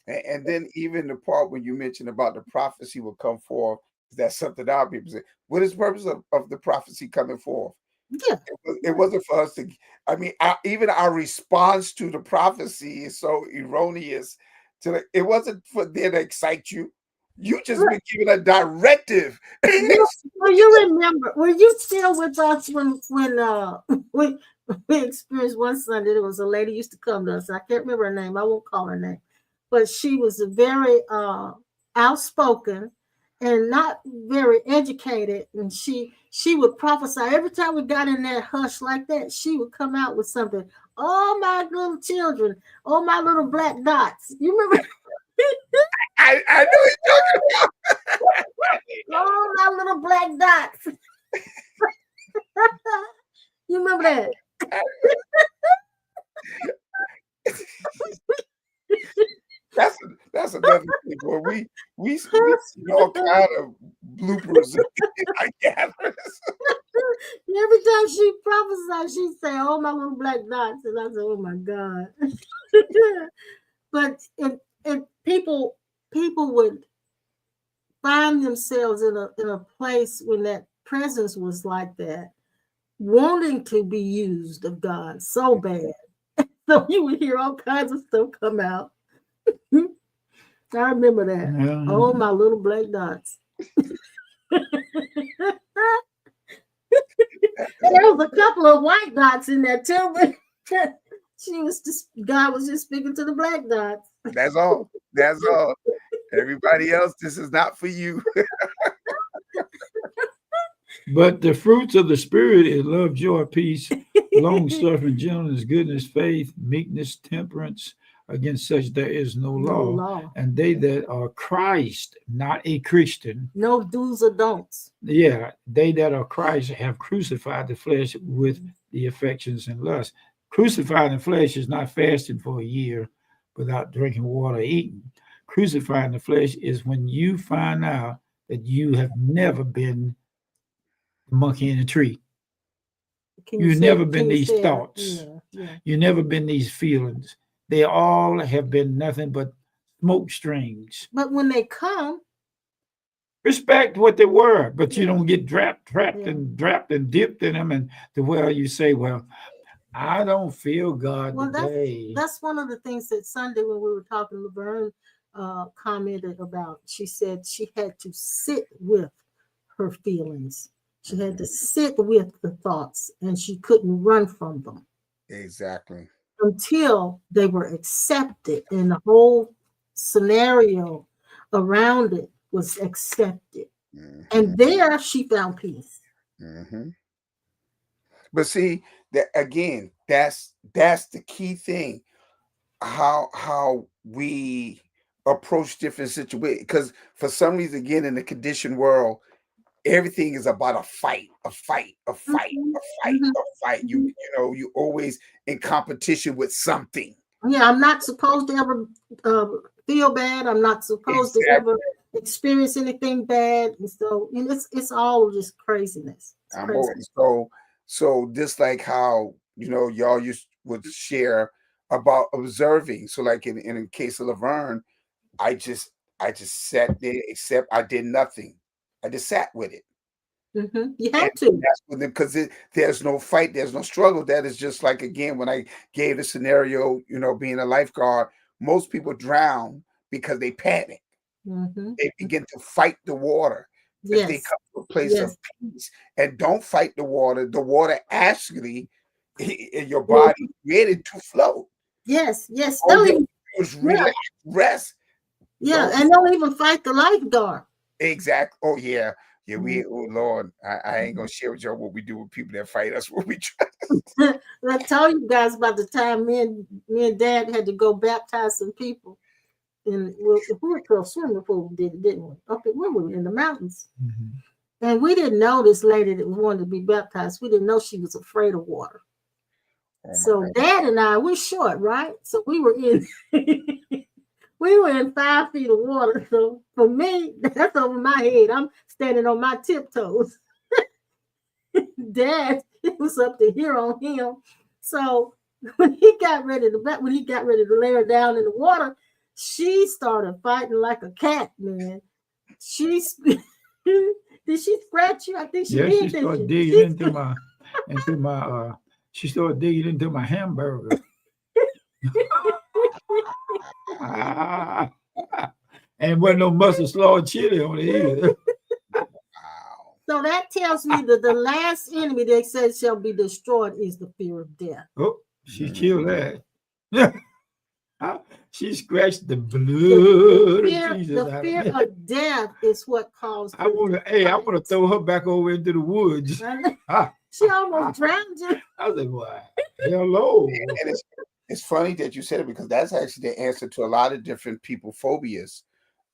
And then even the part when you mentioned about the prophecy will come forth, that's something our people say. What is the purpose of the prophecy coming forth? Yeah, It wasn't for us to. I mean, even our response to the prophecy is so erroneous. It wasn't for there to excite you. You just been given a directive. you remember? Were you still with us we we experienced one Sunday? There was a lady used to come to us. I can't remember her name. I won't call her name, but she was a very outspoken and not very educated, and she would prophesy every time we got in that hush like that. She would come out with something. Oh my little children! Oh my little black dots! You remember? I know you're talking about. Oh my little black dots! You remember that? That's that's another thing where we see all kind of bloopers in our gatherings. Every time she prophesied, she'd say, "Oh my little black dots," and I said, "Oh my God!" But if people would find themselves in a place when that presence was like that, wanting to be used of God so bad, so you would hear all kinds of stuff come out. I remember that. Oh my little black dots. There was a couple of white dots in there too, but God was just speaking to the black dots. That's all. That's all. Everybody else, this is not for you. But the fruits of the Spirit is love, joy, peace, long suffering, gentleness, goodness, faith, meekness, temperance. Against such there is no No law. law. And they that are Christ, not a Christian, No do's or don'ts. yeah, they that are Christ have crucified the flesh with the affections and lusts. Crucifying the flesh is not fasting for a year without drinking water or eating. Crucifying the flesh is when you find out that you have never been the monkey in a tree. You've never been these thoughts. Yeah. You've never been these feelings. They all have been nothing but smoke strings. But when they come, Respect what they were, but you Yeah. don't get trapped Yeah. and dipped in them, and to where you say, "Well, I don't feel God well, today." that's one of the things that Sunday when we were talking, Laverne commented about. She said she had to sit with her feelings. She had to sit with the thoughts, and she couldn't run from them Exactly. until they were accepted, and the whole scenario around it was accepted. Mm-hmm. And there she found peace. Mm-hmm. But see that again, that's the key thing. How we approach different situations. Because for some reason, again, in the conditioned world, everything is about a fight, a fight, a fight, Mhm, a fight, mhm, a fight. mhm. You always in competition with something. Yeah, I'm not supposed to ever feel bad. I'm not supposed to Exactly. ever experience anything bad. And so it's all just craziness. It's I'm crazy. always so just like how y'all used would share about observing. So like in the case of Laverne, I just sat there, except I did nothing. I just sat with it. You And have to. that's with them because there's no fight, there's no struggle. That is just like, again, when I gave the scenario, being a lifeguard, most people drown because they panic. They begin to fight the water. If they Yes. come to a place of Yes. peace and don't fight the water actually in your body created to float. Yes. Yes. All Don't you even, do is yeah. relax, rest. Yeah. Don't And don't even fight the lifeguard. exact. Oh yeah. Yeah, Mhm. oh Lord, I ain't gonna share with y'all what we do with people that fight us when we try. I told you guys about the time me and Dad had to go baptize some people. And we went to a swimming pool, didn't we? Up in where we were in the mountains. And we didn't know this lady that wanted to be baptized. We didn't know she was afraid of water. Oh So God. Dad and I, we're short, right? So we were in we were in 5 feet of water. So for me, that's over my head. I'm standing on my tiptoes. Dad, it was up to here on him. So when he got ready to lay her down in the water, she started fighting like a cat, man. She did she scratch you? I think she Yeah, she did, didn't started she? digging into my she started digging into my hamburger. And wasn't no mustard slaw chili on it either. Wow. So that tells me that the last enemy they said shall be destroyed is the fear of death. Oh, she killed that. She scratched the blood of Jesus The out of fear me. of death is what caused I her want to to fight. throw her back over into the woods. She almost drowned you. I was like, "Why? Hello." And it's funny that you said it because that's actually the answer to a lot of different people phobias.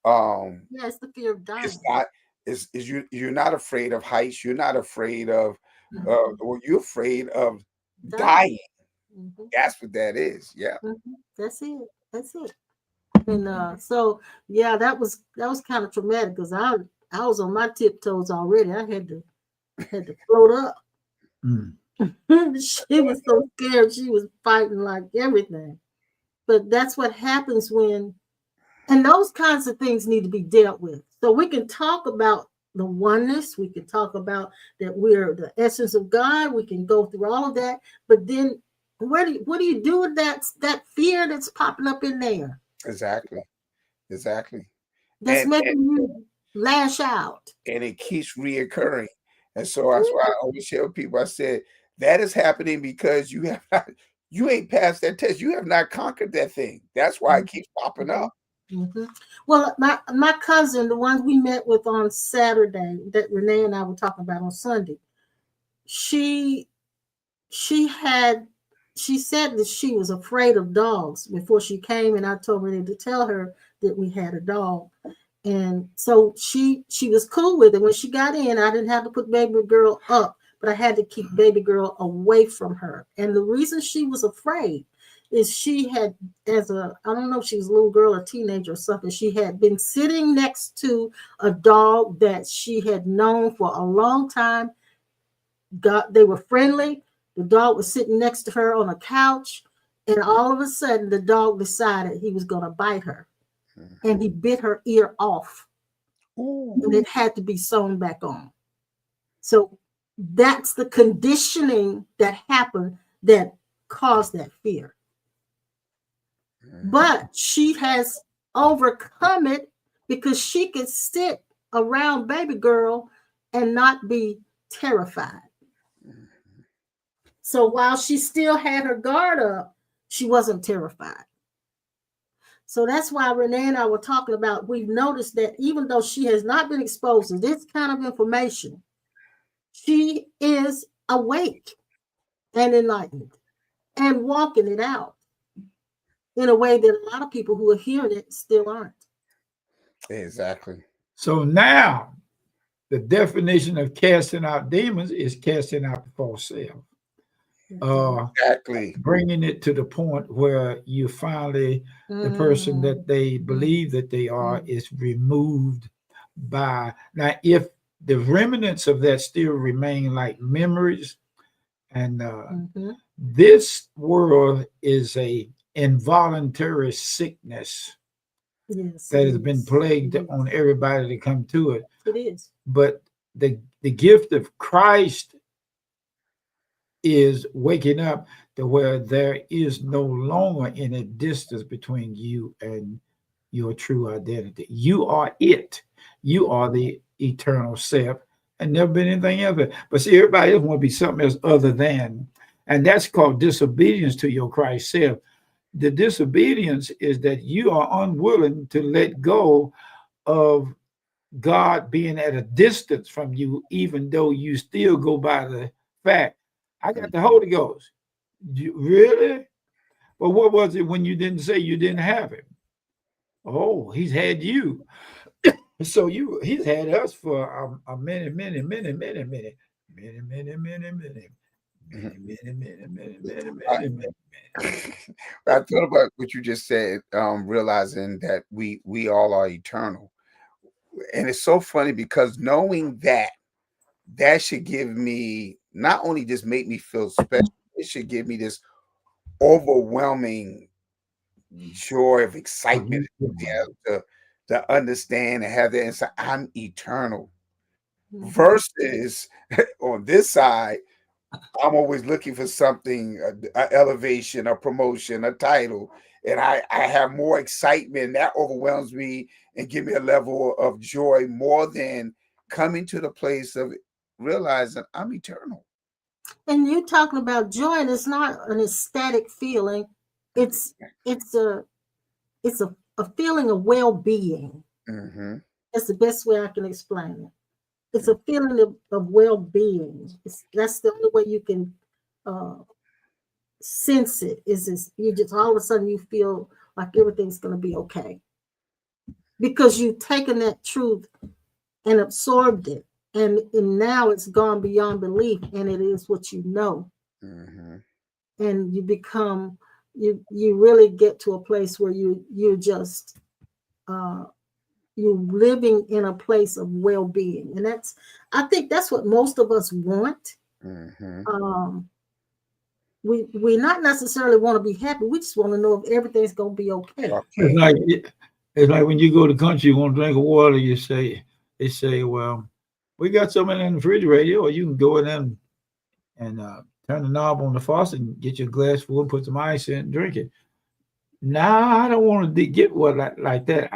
Yeah, it's the fear of It's dying. not is you're not afraid of heights. You're not afraid of well, you're afraid of dying. Mhm, That's what that is. Yeah. mhm. That's it. That's it. And so yeah, that was kind of traumatic because I was on my tiptoes already. I had to float up. Mm. She was so scared. She was fighting like everything. But that's what happens and those kinds of things need to be dealt with. So we can talk about the oneness. We can talk about that we're the essence of God. We can go through all of that. But then what do you do with that fear that's popping up in there? Exactly. Exactly. That's And making you lash out. it keeps reoccurring. And so that's why I always share with people. I said that is happening because you ain't passed that test. You have not conquered that thing. That's why it keeps popping up. Mhm. Well, my cousin, the ones we met with on Saturday, that Renee and I were talking about on Sunday, she she had she said that she was afraid of dogs before she came, and I told Renee to tell her that we had a dog. And so she was cool with it. When she got in, I didn't have to put baby girl up, but I had to keep baby girl away from her. And the reason she was afraid is she had, I don't know if she was a little girl or teenager or something, she had been sitting next to a dog that she had known for a long time. They were friendly. The dog was sitting next to her on a couch, and all of a sudden the dog decided he was going to bite her, and he bit her ear off, and Ooh. it had to be sewn back on. So that's the conditioning that happened that caused that fear. But she has overcome it because she could sit around baby girl and not be terrified. So while she still had her guard up, she wasn't terrified. So that's why Renee and I were talking about, we've noticed that even though she has not been exposed to this kind of information, she is awake and enlightened and walking it out in a way that a lot of people who are hearing it still aren't. Exactly. So now the definition of casting out demons is casting out the false self. Exactly. Bringing it to the point where you finally, the person that they believe that they are is removed by. Now, if the remnants of that still remain like memories And Mm-hmm. this world is a involuntary sickness Yes, it that has been is. It plagued is. on everybody to come to it. It is. But the gift of Christ is waking up to where there is no longer any distance between you and your true identity. You are it. You are the eternal self, and never been anything else. But see, everybody else want to be something else other than, and that's called disobedience to your Christ self. The disobedience is that you are unwilling to let go of God being at a distance from you, even though you still go by the fact, I got the Holy Ghost. You, really? Well, what was it when you didn't say you didn't have him? Oh, he's had you. So he's had us for a many, many, many, many, many, many, many, many, many, Mhm. many, many, many, many, many, I, many, many. I thought about what you just said, realizing that we all are eternal, and it's so funny because knowing that that should give me not only just make me feel special, it should give me this overwhelming joy of excitement, yeah, to understand and have that inside. I'm eternal. Mm-hmm. Versus on this side, I'm always looking for something, a elevation, a promotion, a title, and I have more excitement that overwhelms me and give me a level of joy more than coming to the place of realizing I'm eternal. And you're talking about joy, and it's not an ecstatic feeling. It's it's a it's a feeling of well-being. Mm-hmm. That's the best way I can explain it. It's a feeling of well-being. That's the only way you can uh, sense it. Is this you just all of a sudden you feel like everything's going to be okay because you've taken that truth and absorbed it, and now it's gone beyond belief, and it is what you know, Mm-hmm. and you become you really get to a place where you're just uh, you're living in a place of well-being, and that's I think that's what most of us want. Mm-hmm. um we not necessarily want to be happy, we just want to know if everything's going to be okay. It's Okay. like it's like when you go to the country, you want to drink of water. They say, well, we got some in the refrigerator, or you can go in there and turn the knob on the faucet and get your glass full and put some ice in and drink it. Nah, I don't want to get what like that.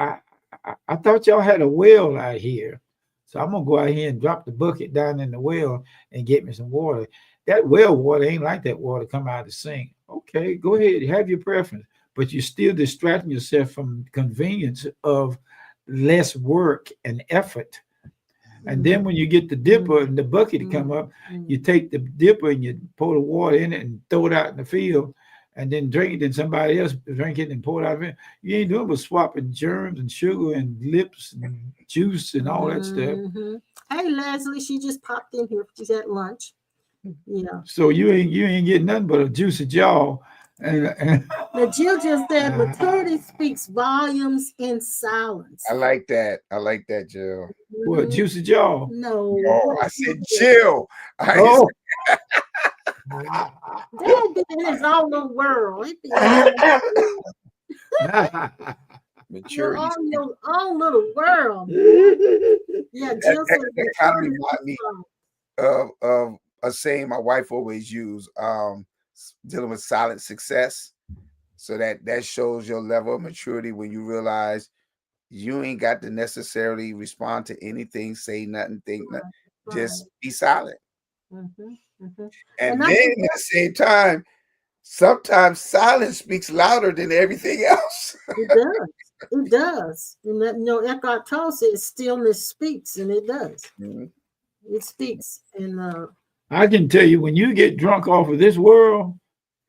I thought y'all had a well out here, so I'm gonna go out here and drop the bucket down in the well and get me some water. That well water ain't like that water come out of the sink. Okay, go ahead, have your preference, but you're still distracting yourself from convenience of less work and effort. And then when you get the dipper and the bucket to come up, you take the dipper and you pour the water in it and throw it out in the field and then drink it. Then somebody else drink it and pour it out of it. You ain't doing but swapping germs and sugar and lips and juice and all that stuff. Mm-hmm. Hey, Leslie, she just popped in here. She's at lunch. Yeah. So you ain't getting nothing but a juicy jaw. And Now, Jill just said maturity speaks volumes in silence. I like that. I like that, Jill. what Mhm. juicy jaw? No, Oh, what I Jill said said. Jill. Oh. Dad be in his own little world. He be in your maturity. own little world. Yeah, That, Jill said that, that kind of maturity remind speaks me volumes. of a saying my wife always use, dealing with silent success. So that shows your level of maturity when you realize you ain't got to necessarily respond to anything, say nothing, think nothing, Right. just be silent. Mm-hmm. Mm-hmm. And And I then think at the same time, sometimes silence speaks louder than everything else. it does. It does. And that, Eckhart Tolle says stillness speaks, and it does. Mhm. It speaks. And I can tell you when you get drunk off of this world,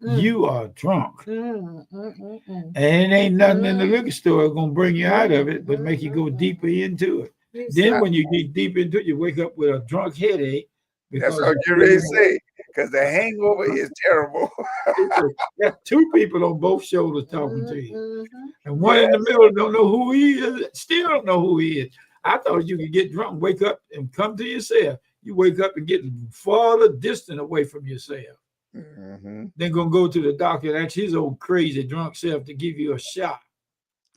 mm, you are drunk. mm, mm, mm, mm, And ain't nothing in the mm, liquor store gonna bring you out of mm, it, but make you go mm. deeper into it. You Then so when you get deep into it, you wake up with a drunk headache That's because what you you're ready to didn't say. Because the hangover is terrible. got two people on both shoulders talking mm, to you. mhm. And one in the Yes. middle don't know who he is, still don't know who he is. I thought you could get drunk, wake up, and come to yourself. You wake up and get farther distant away from yourself. Mm-hmm. Then gonna go to the doctor and ask his old crazy drunk self to give you a shot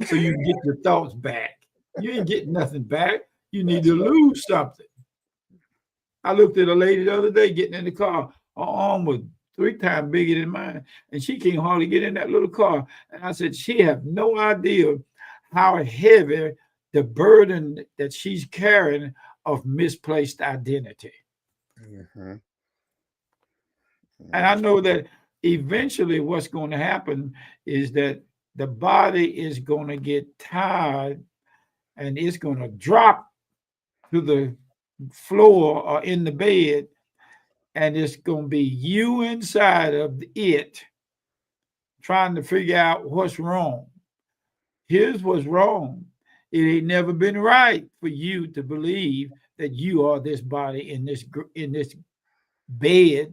so you can get your thoughts back. You ain't getting nothing back. You need to lose something. I looked at a lady the other day getting in the car. Her arm was 3 times bigger than mine, and she can't hardly get in that little car. And I said, she have no idea how heavy the burden that she's carrying of misplaced identity. Mm-hmm. And I know that eventually what's going to happen is that the body is going to get tired and it's going to drop to the floor or in the bed, and it's going to be you inside of it trying to figure out what's wrong. Here's what's wrong. It ain't never been right for you to believe that you are this body in this bed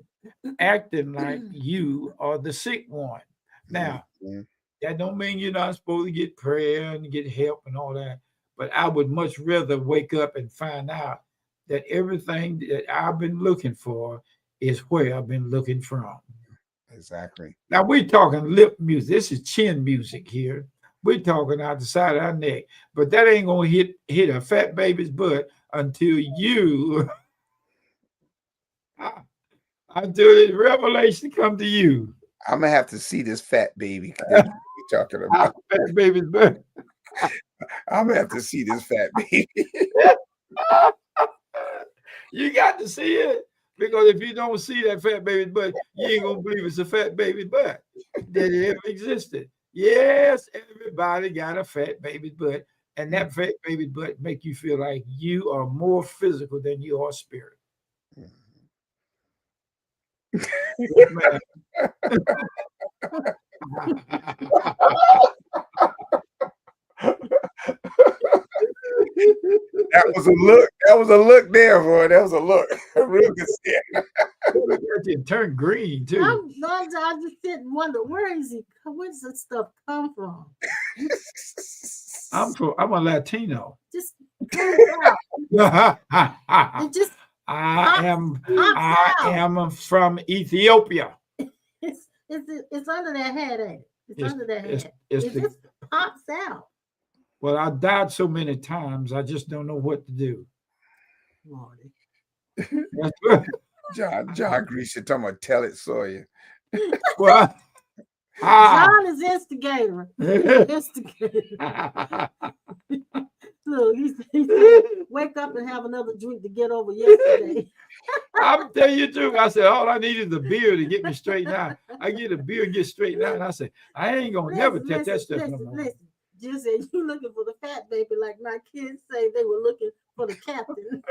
acting like you are the sick one. Now, that don't mean you're not supposed to get prayer and get help and all that. But I would much rather wake up and find out that everything that I've been looking for is where I've been looking from. Exactly. Now we're talking lip music. This is chin music here. We're talking out the side of our neck, but that ain't gonna hit a fat baby's butt until you until the revelation come to you. I'm gonna have to see this fat baby that you're talking about. Fat baby's butt. I'm gonna have to see this fat baby. You got to see it, because if you don't see that fat baby's butt, you ain't gonna believe it's a fat baby's butt that it ever existed. Yes, everybody got a fat baby's butt, and that fat baby's butt make you feel like you are more physical than you are spirit. That was a look. That was a look there, boy. That was a look. Real good stare. It turned green too. I just sit and wonder, where's this stuff come from? I'm a Latino. Just comes out. It just I am from Ethiopia. It's under that head, ain't it? It's under that head. It just pops out. Well, I died so many times, I just don't know what to do. Lordy. John Greasy talking about tell it, Sawyer. Well, John is instigator. Look, he said, wake up and have another drink to get over yesterday. I'm telling you the truth. I said, all I need is a beer to get me straightened out. I get a beer and get straightened out. And I said, I ain't going to never touch that stuff no more. Listen. Just said you looking for the fat baby, like my kids say they were looking for the captain.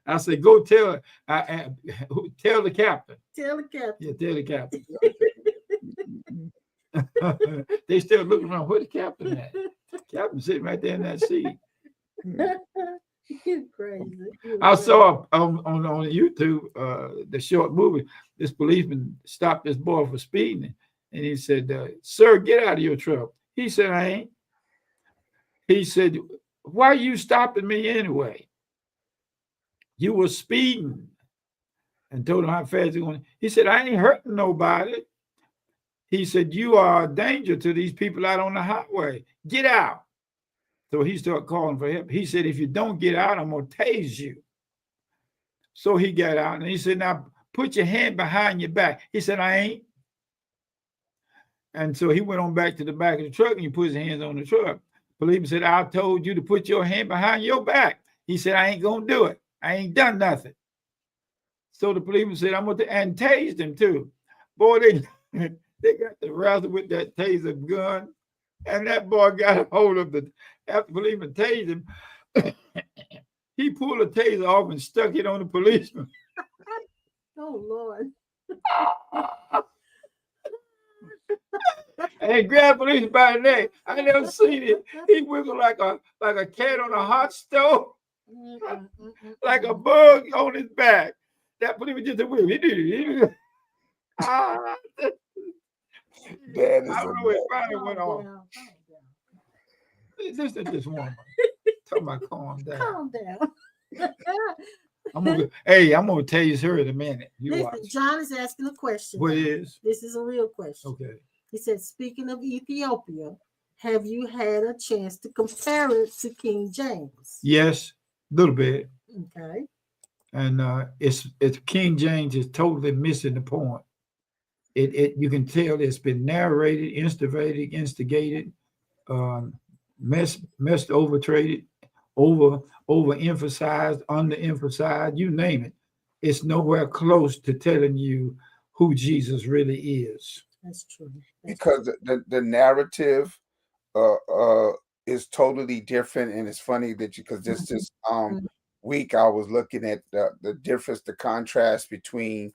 I said, go tell the captain. Tell the captain. Yeah, tell the captain. They still looking around. Where the captain at? Captain sitting right there in that seat. You're crazy. I saw on YouTube the short movie. This policeman stopped this boy for speeding, and he said, "Sir, get out of your truck." He said, "I ain't." He said, "Why are you stopping me anyway? You were speeding." And told him how fast he went. He said, "I ain't hurting nobody." He said, "You are a danger to these people out on the highway. Get out." So he started calling for help. He said, "If you don't get out, I'm going to tase you." So he got out and he said, "Now put your hand behind your back." He said, "I ain't." And so he went on back to the back of the truck and he put his hands on the truck. Policeman said, "I told you to put your hand behind your back." He said, "I ain't going to do it. I ain't done nothing." So the policeman said, "I'm going to," and tased him too. Boy, they got the wrestle with that taser gun. And that boy got a hold of after the policeman tased him, he pulled the taser off and stuck it on the policeman. Oh, Lord. And grabbed the policeman by the neck. I never seen it. He wiggled like a cat on a hot stove, like a bug on his back. That policeman just a wiggle. He did it. I don't know if finally went off. Listen to this woman. Talking about calm down. Calm down. Hey, I'm gonna tell you her in a minute. You Listen, watch. John is asking a question. What now. is? This is a real question. Okay. He said, speaking of Ethiopia, have you had a chance to compare it to King James? Yes, a little bit. Okay. And it's King James is totally missing the point. It you can tell it's been narrated, instigated, um, messed over traded, overemphasized, underemphasized, you name it. It's nowhere close to telling you who Jesus really is. That's true. because the narrative is totally different, and it's funny that you because this Mhm. week I was looking at the difference, the contrast between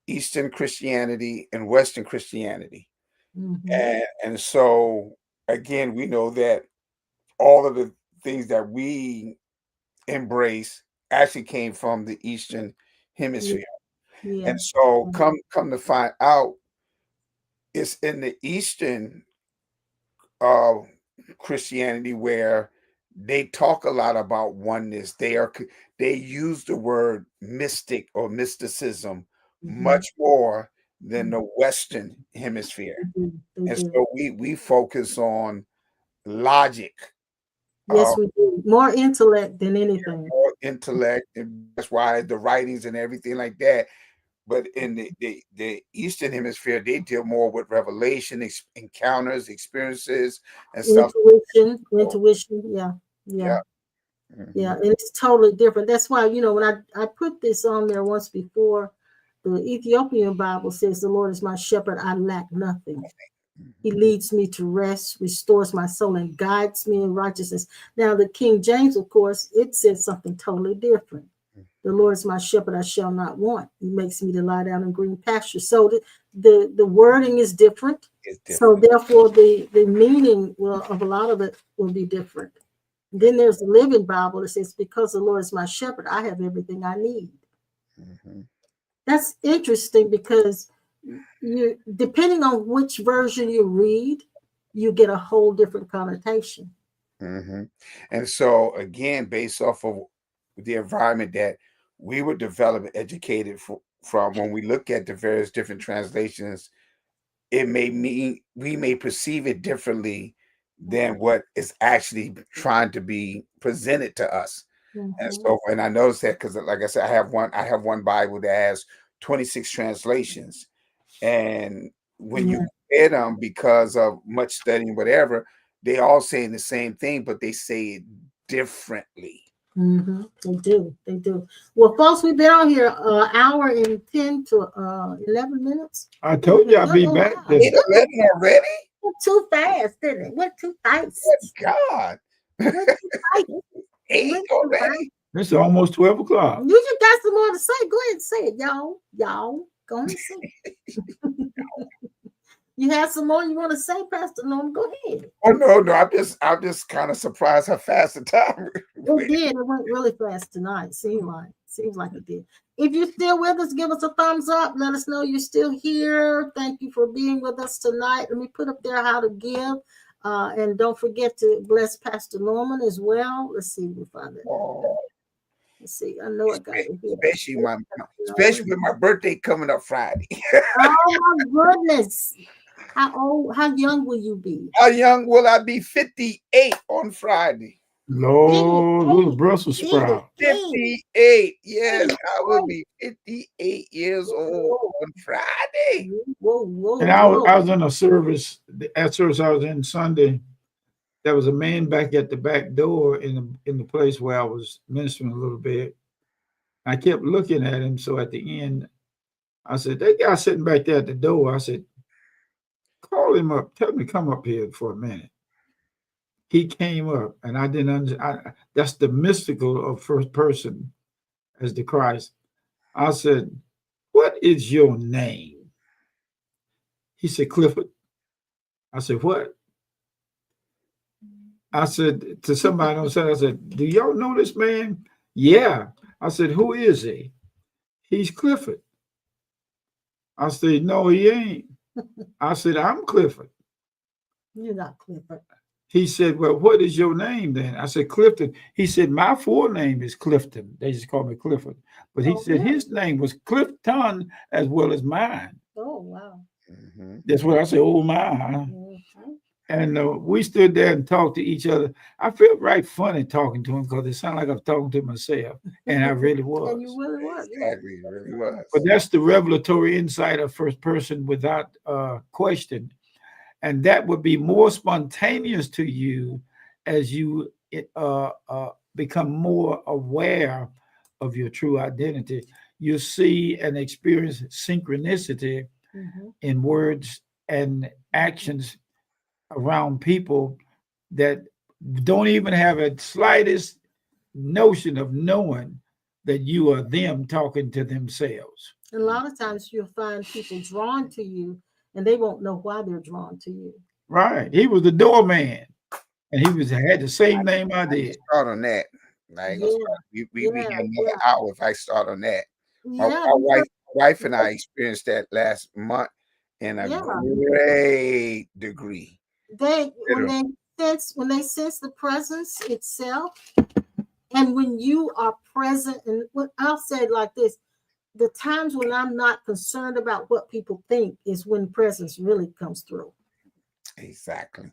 Eastern Christianity and Western Christianity, Mhm. and so again we know that all of the things that we embrace actually came from the Eastern Yeah. Hemisphere, Yeah. and so Mhm. come to find out, it's in the Eastern uh, Christianity where they talk a lot about oneness. They use the word mystic or mysticism Mhm. much more than Mhm. the Western Hemisphere, They do. They and do. so we focus on logic, Yes, we do. More intellect than anything. more intellect, and that's why the writings and everything like that. But in the Eastern Hemisphere, they deal more with revelation, encounters, experiences, and stuff. Intuition. So, Intuition. Yeah. Yeah. yeah. Yeah, Mhm. and it's totally different. That's why, when I put this on there once before, the Ethiopian Bible says, the Lord is my shepherd, I lack nothing. He Mhm. leads me to rest, restores my soul, and guides me in righteousness. Now, the King James, of course, it says something totally different. The Lord is my shepherd, I shall not want. He makes me to lie down in green pastures. So the wording is different. It's So different. therefore, the meaning of a lot of it will be different. Then there's the Living Bible that says, because the Lord is my shepherd, I have everything I need. Mhm. That's interesting because you, depending on which version you read, you get a whole different connotation. Mhm. And so again, based off of the environment that we were developed and educated from, when we look at the various different translations, it may mean we may perceive it differently than what is actually trying to be presented to us. And Mhm. so, and I noticed that because, like I said, I have one Bible that has 26 translations, and when you Yeah. compare them, because of much studying, whatever, they all saying the same thing, but they say it differently. They do. They do. Well, folks, we've been on here an hour and 10 to 11 minutes. I told you I'd be Oh, back. wow. 8:11 already? Went too fast, didn't it? Went too Good fast. God. Went too fast. Eight Went too fast. already? It's almost 12 o'clock. You just got some more to say. Go ahead and say it, y'all. Y'all, go ahead and say it. You have some more you want to say, Pastor Norm? Go ahead. Oh no, I'm just kind of surprised how fast the time It went. did. It went really fast tonight. Seems like it did. If you're still with us, give us a thumbs up. Let us know you're still here. Thank you for being with us tonight. Let me put up there how to give. And don't forget to bless Pastor Norman as well. Let's see if we find it. Oh, Let's see. I know I got it here. especially Norman. especially with my birthday coming up Friday. Oh my goodness. How young will you be? How young will I be? 58 on Friday. Lord, little 58. Brussels sprout. 58. Yes, I will 58. be 58 years old Whoa, on Friday. whoa, whoa, And I whoa. was in a service, at service I was in Sunday. There was a man back at the back door in the place where I was ministering a little bit. I kept looking at him. So at the end, I said, that guy sitting back there at the door, I said, call him up. Tell him to come up here for a minute. He came up and I didn't understand. That's the mystical of first person as the Christ. I said, what is your name? He said, Clifford. I said, what? I said to somebody on the side, I said, do y'all know this man? Yeah. I said, who is he? He's Clifford. I said, no, he ain't. I said, I'm Clifford. You're not Clifford. he said, "Well, what is your name then?" I said, "Clifton." He said, "My full name is Clifton. They just call me Clifford." But he Oh, said really? his name was Clifton as well as mine. Oh, wow. Mhm. That's what I said. Oh my! Mhm. And we stood there and talked to each other. I felt right funny talking to him because it sounded like I was talking to myself, and I really And you was. really were, yeah. Exactly, it really But was. that's the revelatory insight of first person without question. And that would be more spontaneous to you as you become more aware of your true identity. You see and experience synchronicity Mhm. in words and actions around people that don't even have a slightest notion of knowing that you are them talking to themselves. And a lot of times you'll find people drawn to you and they won't know why they're drawn to you. Right. He was the doorman and he was had the same name I I can did. start on that. I ain't gonna Yeah, start. We yeah, had another yeah. hour if I start on that. My, Yeah, my because wife and I experienced that last month in a yeah, great degree. they when Literally. they sense the presence itself, and when you are present, and what I'll say it like this: the times when I'm not concerned about what people think is when presence really comes through. Exactly.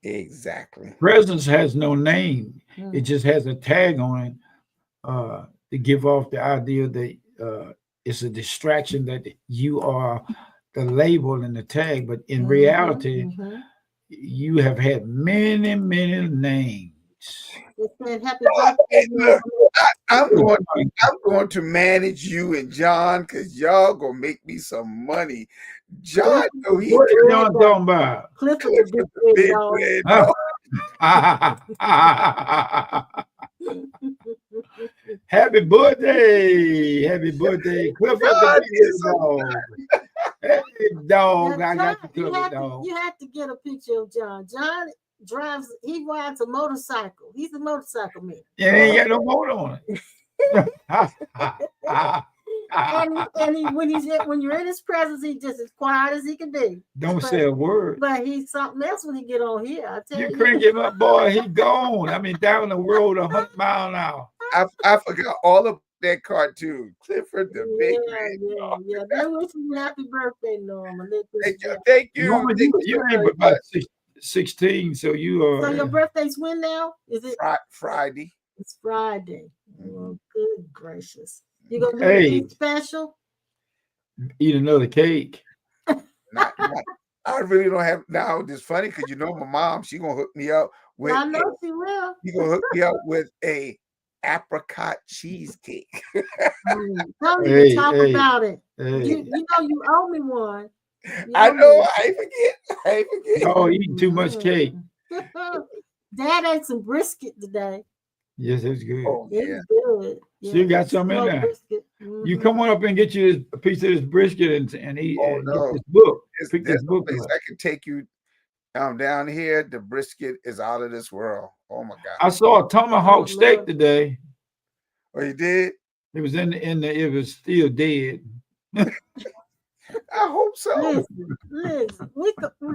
Exactly. Presence has no name. It Mhm. just has a tag on it to give off the idea that it's a distraction that you are the label and the tag, but in Mhm. reality, Mhm. you have had many, many names. They said happy birthday, Hey, look, Norman. I'm going. I'm going to manage you and John because y'all gonna make me some money. John, Clifford know the he What big is red John dog. talking about? Clifford the big Clifford the red big dog. red Huh? dog. Happy birthday! Happy birthday, Clifford the John big is a dog. Hey, dog, Now, I John, got you covered, dog. you had to get a picture of John. John he rides a motorcycle. He's a motorcycle man. And he ain't got no motor on When you're in his presence, he's just as quiet as he can be. Don't But say a word. he's something else when he get on here. I You tell you. crank him up, boy, he gone. I mean, down the road 100 miles an hour. I forgot all of that cartoon. Clifford the big Yeah, red yeah, dog. yeah. They wish you happy birthday, Norma. Let this Thank you. be. Thank you. Norman, Thank you you so ain't very but about much. 16, so you So your are. birthday's when now? Is it? Friday. It's Friday. Mhm. Well, good gracious. You gonna do Hey, anything special? eat another cake. Not. I really don't have now. It's funny because you know my mom. She gonna hook me up with. I know she will. She gonna hook me up with a apricot cheesecake. Don't even Hey, talk hey, about it. hey. You know you owe me one. You I owe me know. one. I ain't forget. I ain't forget. Y'all eating too much cake. Dad ate some brisket today. Yes, it's good. Oh It's yeah. good. Yeah, Still got some in smoked there. brisket. You come on up and get you a piece of this brisket and eat Oh and get no. this book. Pick There's this a book place up. I can take you down here. The brisket is out of this world. Oh my god. I saw a Oh tomahawk steak Lord. today. Oh, you did? It was it was still dead. I hope so. Listen.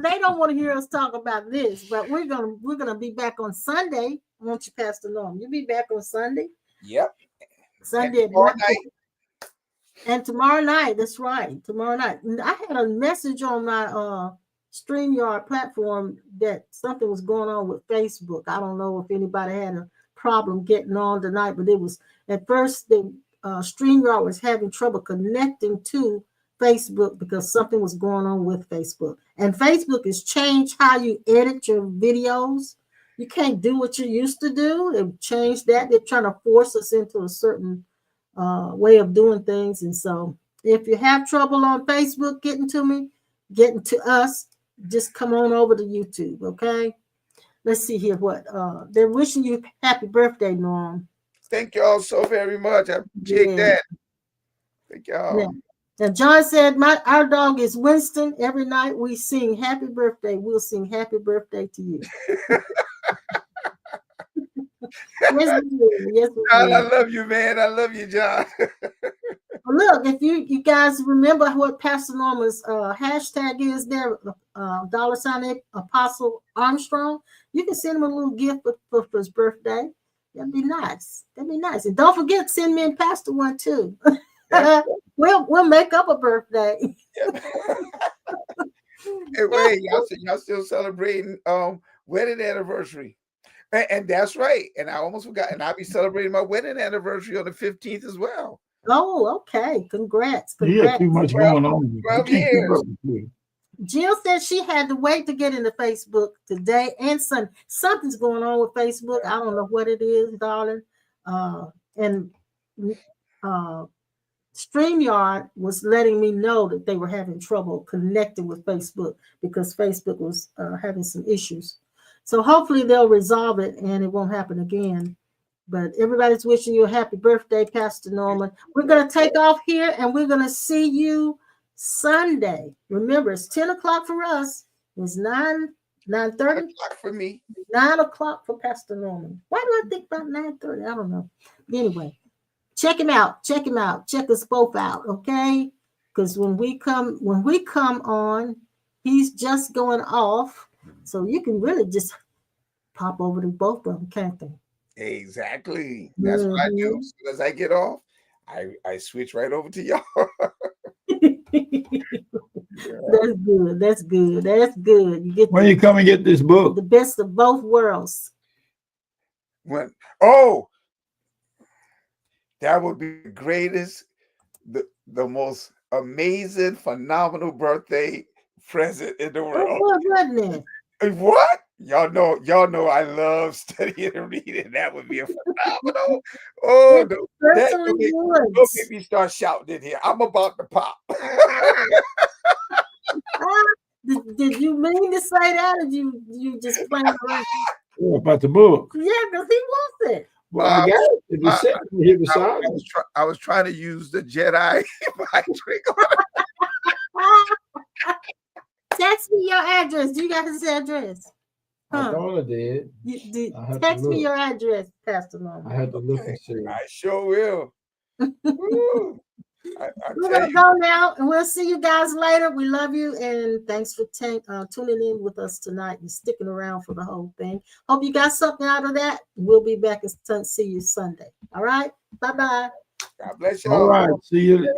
They don't want to hear us talk about this, but we're gonna be back on Sunday. Won't you, Pastor Norm? You be back on Sunday. Yep. And Sunday at tomorrow 11. night. And tomorrow night, that's right. Tomorrow night. I had a message on my StreamYard platform that something was going on with Facebook. I don't know if anybody had a problem getting on tonight, but it was at first the StreamYard was having trouble connecting to Facebook because something was going on with Facebook. And Facebook has changed how you edit your videos. You can't do what you used to do. They've changed that. They're trying to force us into a certain way of doing things. And so if you have trouble on Facebook getting to us, just come on over to YouTube, okay? Let's see here what they're wishing you happy birthday, Norm. Thank y'all so very much. I appreciate Yeah. that. Thank Yeah. y'all. Now John said our dog is Winston. Every night we sing happy birthday. We'll sing happy birthday to you. Yes, we will. Yes, we John, I will. love you, man. I love you, John. Well, look, if you guys remember what Pastor Norma's hashtag is there, $ Apostle Armstrong, you can send him a little gift for his birthday. That'd be nice. That'd be nice. And don't forget, send me and Pastor one too. we'll make up a birthday. Hey, wait, y'all still celebrating wedding anniversary. And that's right. And I almost forgot. And I'll be celebrating my wedding anniversary on the 15th as well. Oh, okay. Congrats. You got too much going on. You 12 can't keep years. up with me. Jill said she had to wait to get into Facebook today and Sunday. Something's going on with Facebook. I don't know what it is, darling. And StreamYard was letting me know that they were having trouble connecting with Facebook because Facebook was having some issues. So hopefully they'll resolve it and it won't happen again. But everybody's wishing you a happy birthday, Pastor Norman. We're going to take off here and we're going to see you Sunday. Remember, it's 10 o'clock for us. It's 9:30 for me. 9 o'clock for Pastor Norman. Why do I think about 9:30? I don't know. Anyway, check him out. Check him out. Check us both out, okay? Because when we come on, he's just going off. So you can really just pop over to both of them, can't they? Exactly. That's what I do. As soon as I get off, I switch right over to y'all. That's good. That's good. That's good. You get when you come and get this book, the best of both worlds. That would be the greatest, the most amazing, phenomenal birthday present in the world. Oh, goodness. What? Y'all know I love studying and reading. That would be a phenomenal. Oh, don't make me start shouting in here. I'm about to pop. Did you mean to say that, or you just playing around? About the book. Yeah, because he wants it. Well, I got it. It was sitting here beside me. I was trying to use the Jedi mind trick. Text me your address. Do you got his address? My daughter did. Text me your address, Pastor Norman. I had to look and see. I sure will. We're going to go now, and we'll see you guys later. We love you, and thanks for tuning in with us tonight and sticking around for the whole thing. Hope you got something out of that. We'll be back and see you Sunday. All right? Bye-bye. God bless you. All right. See you.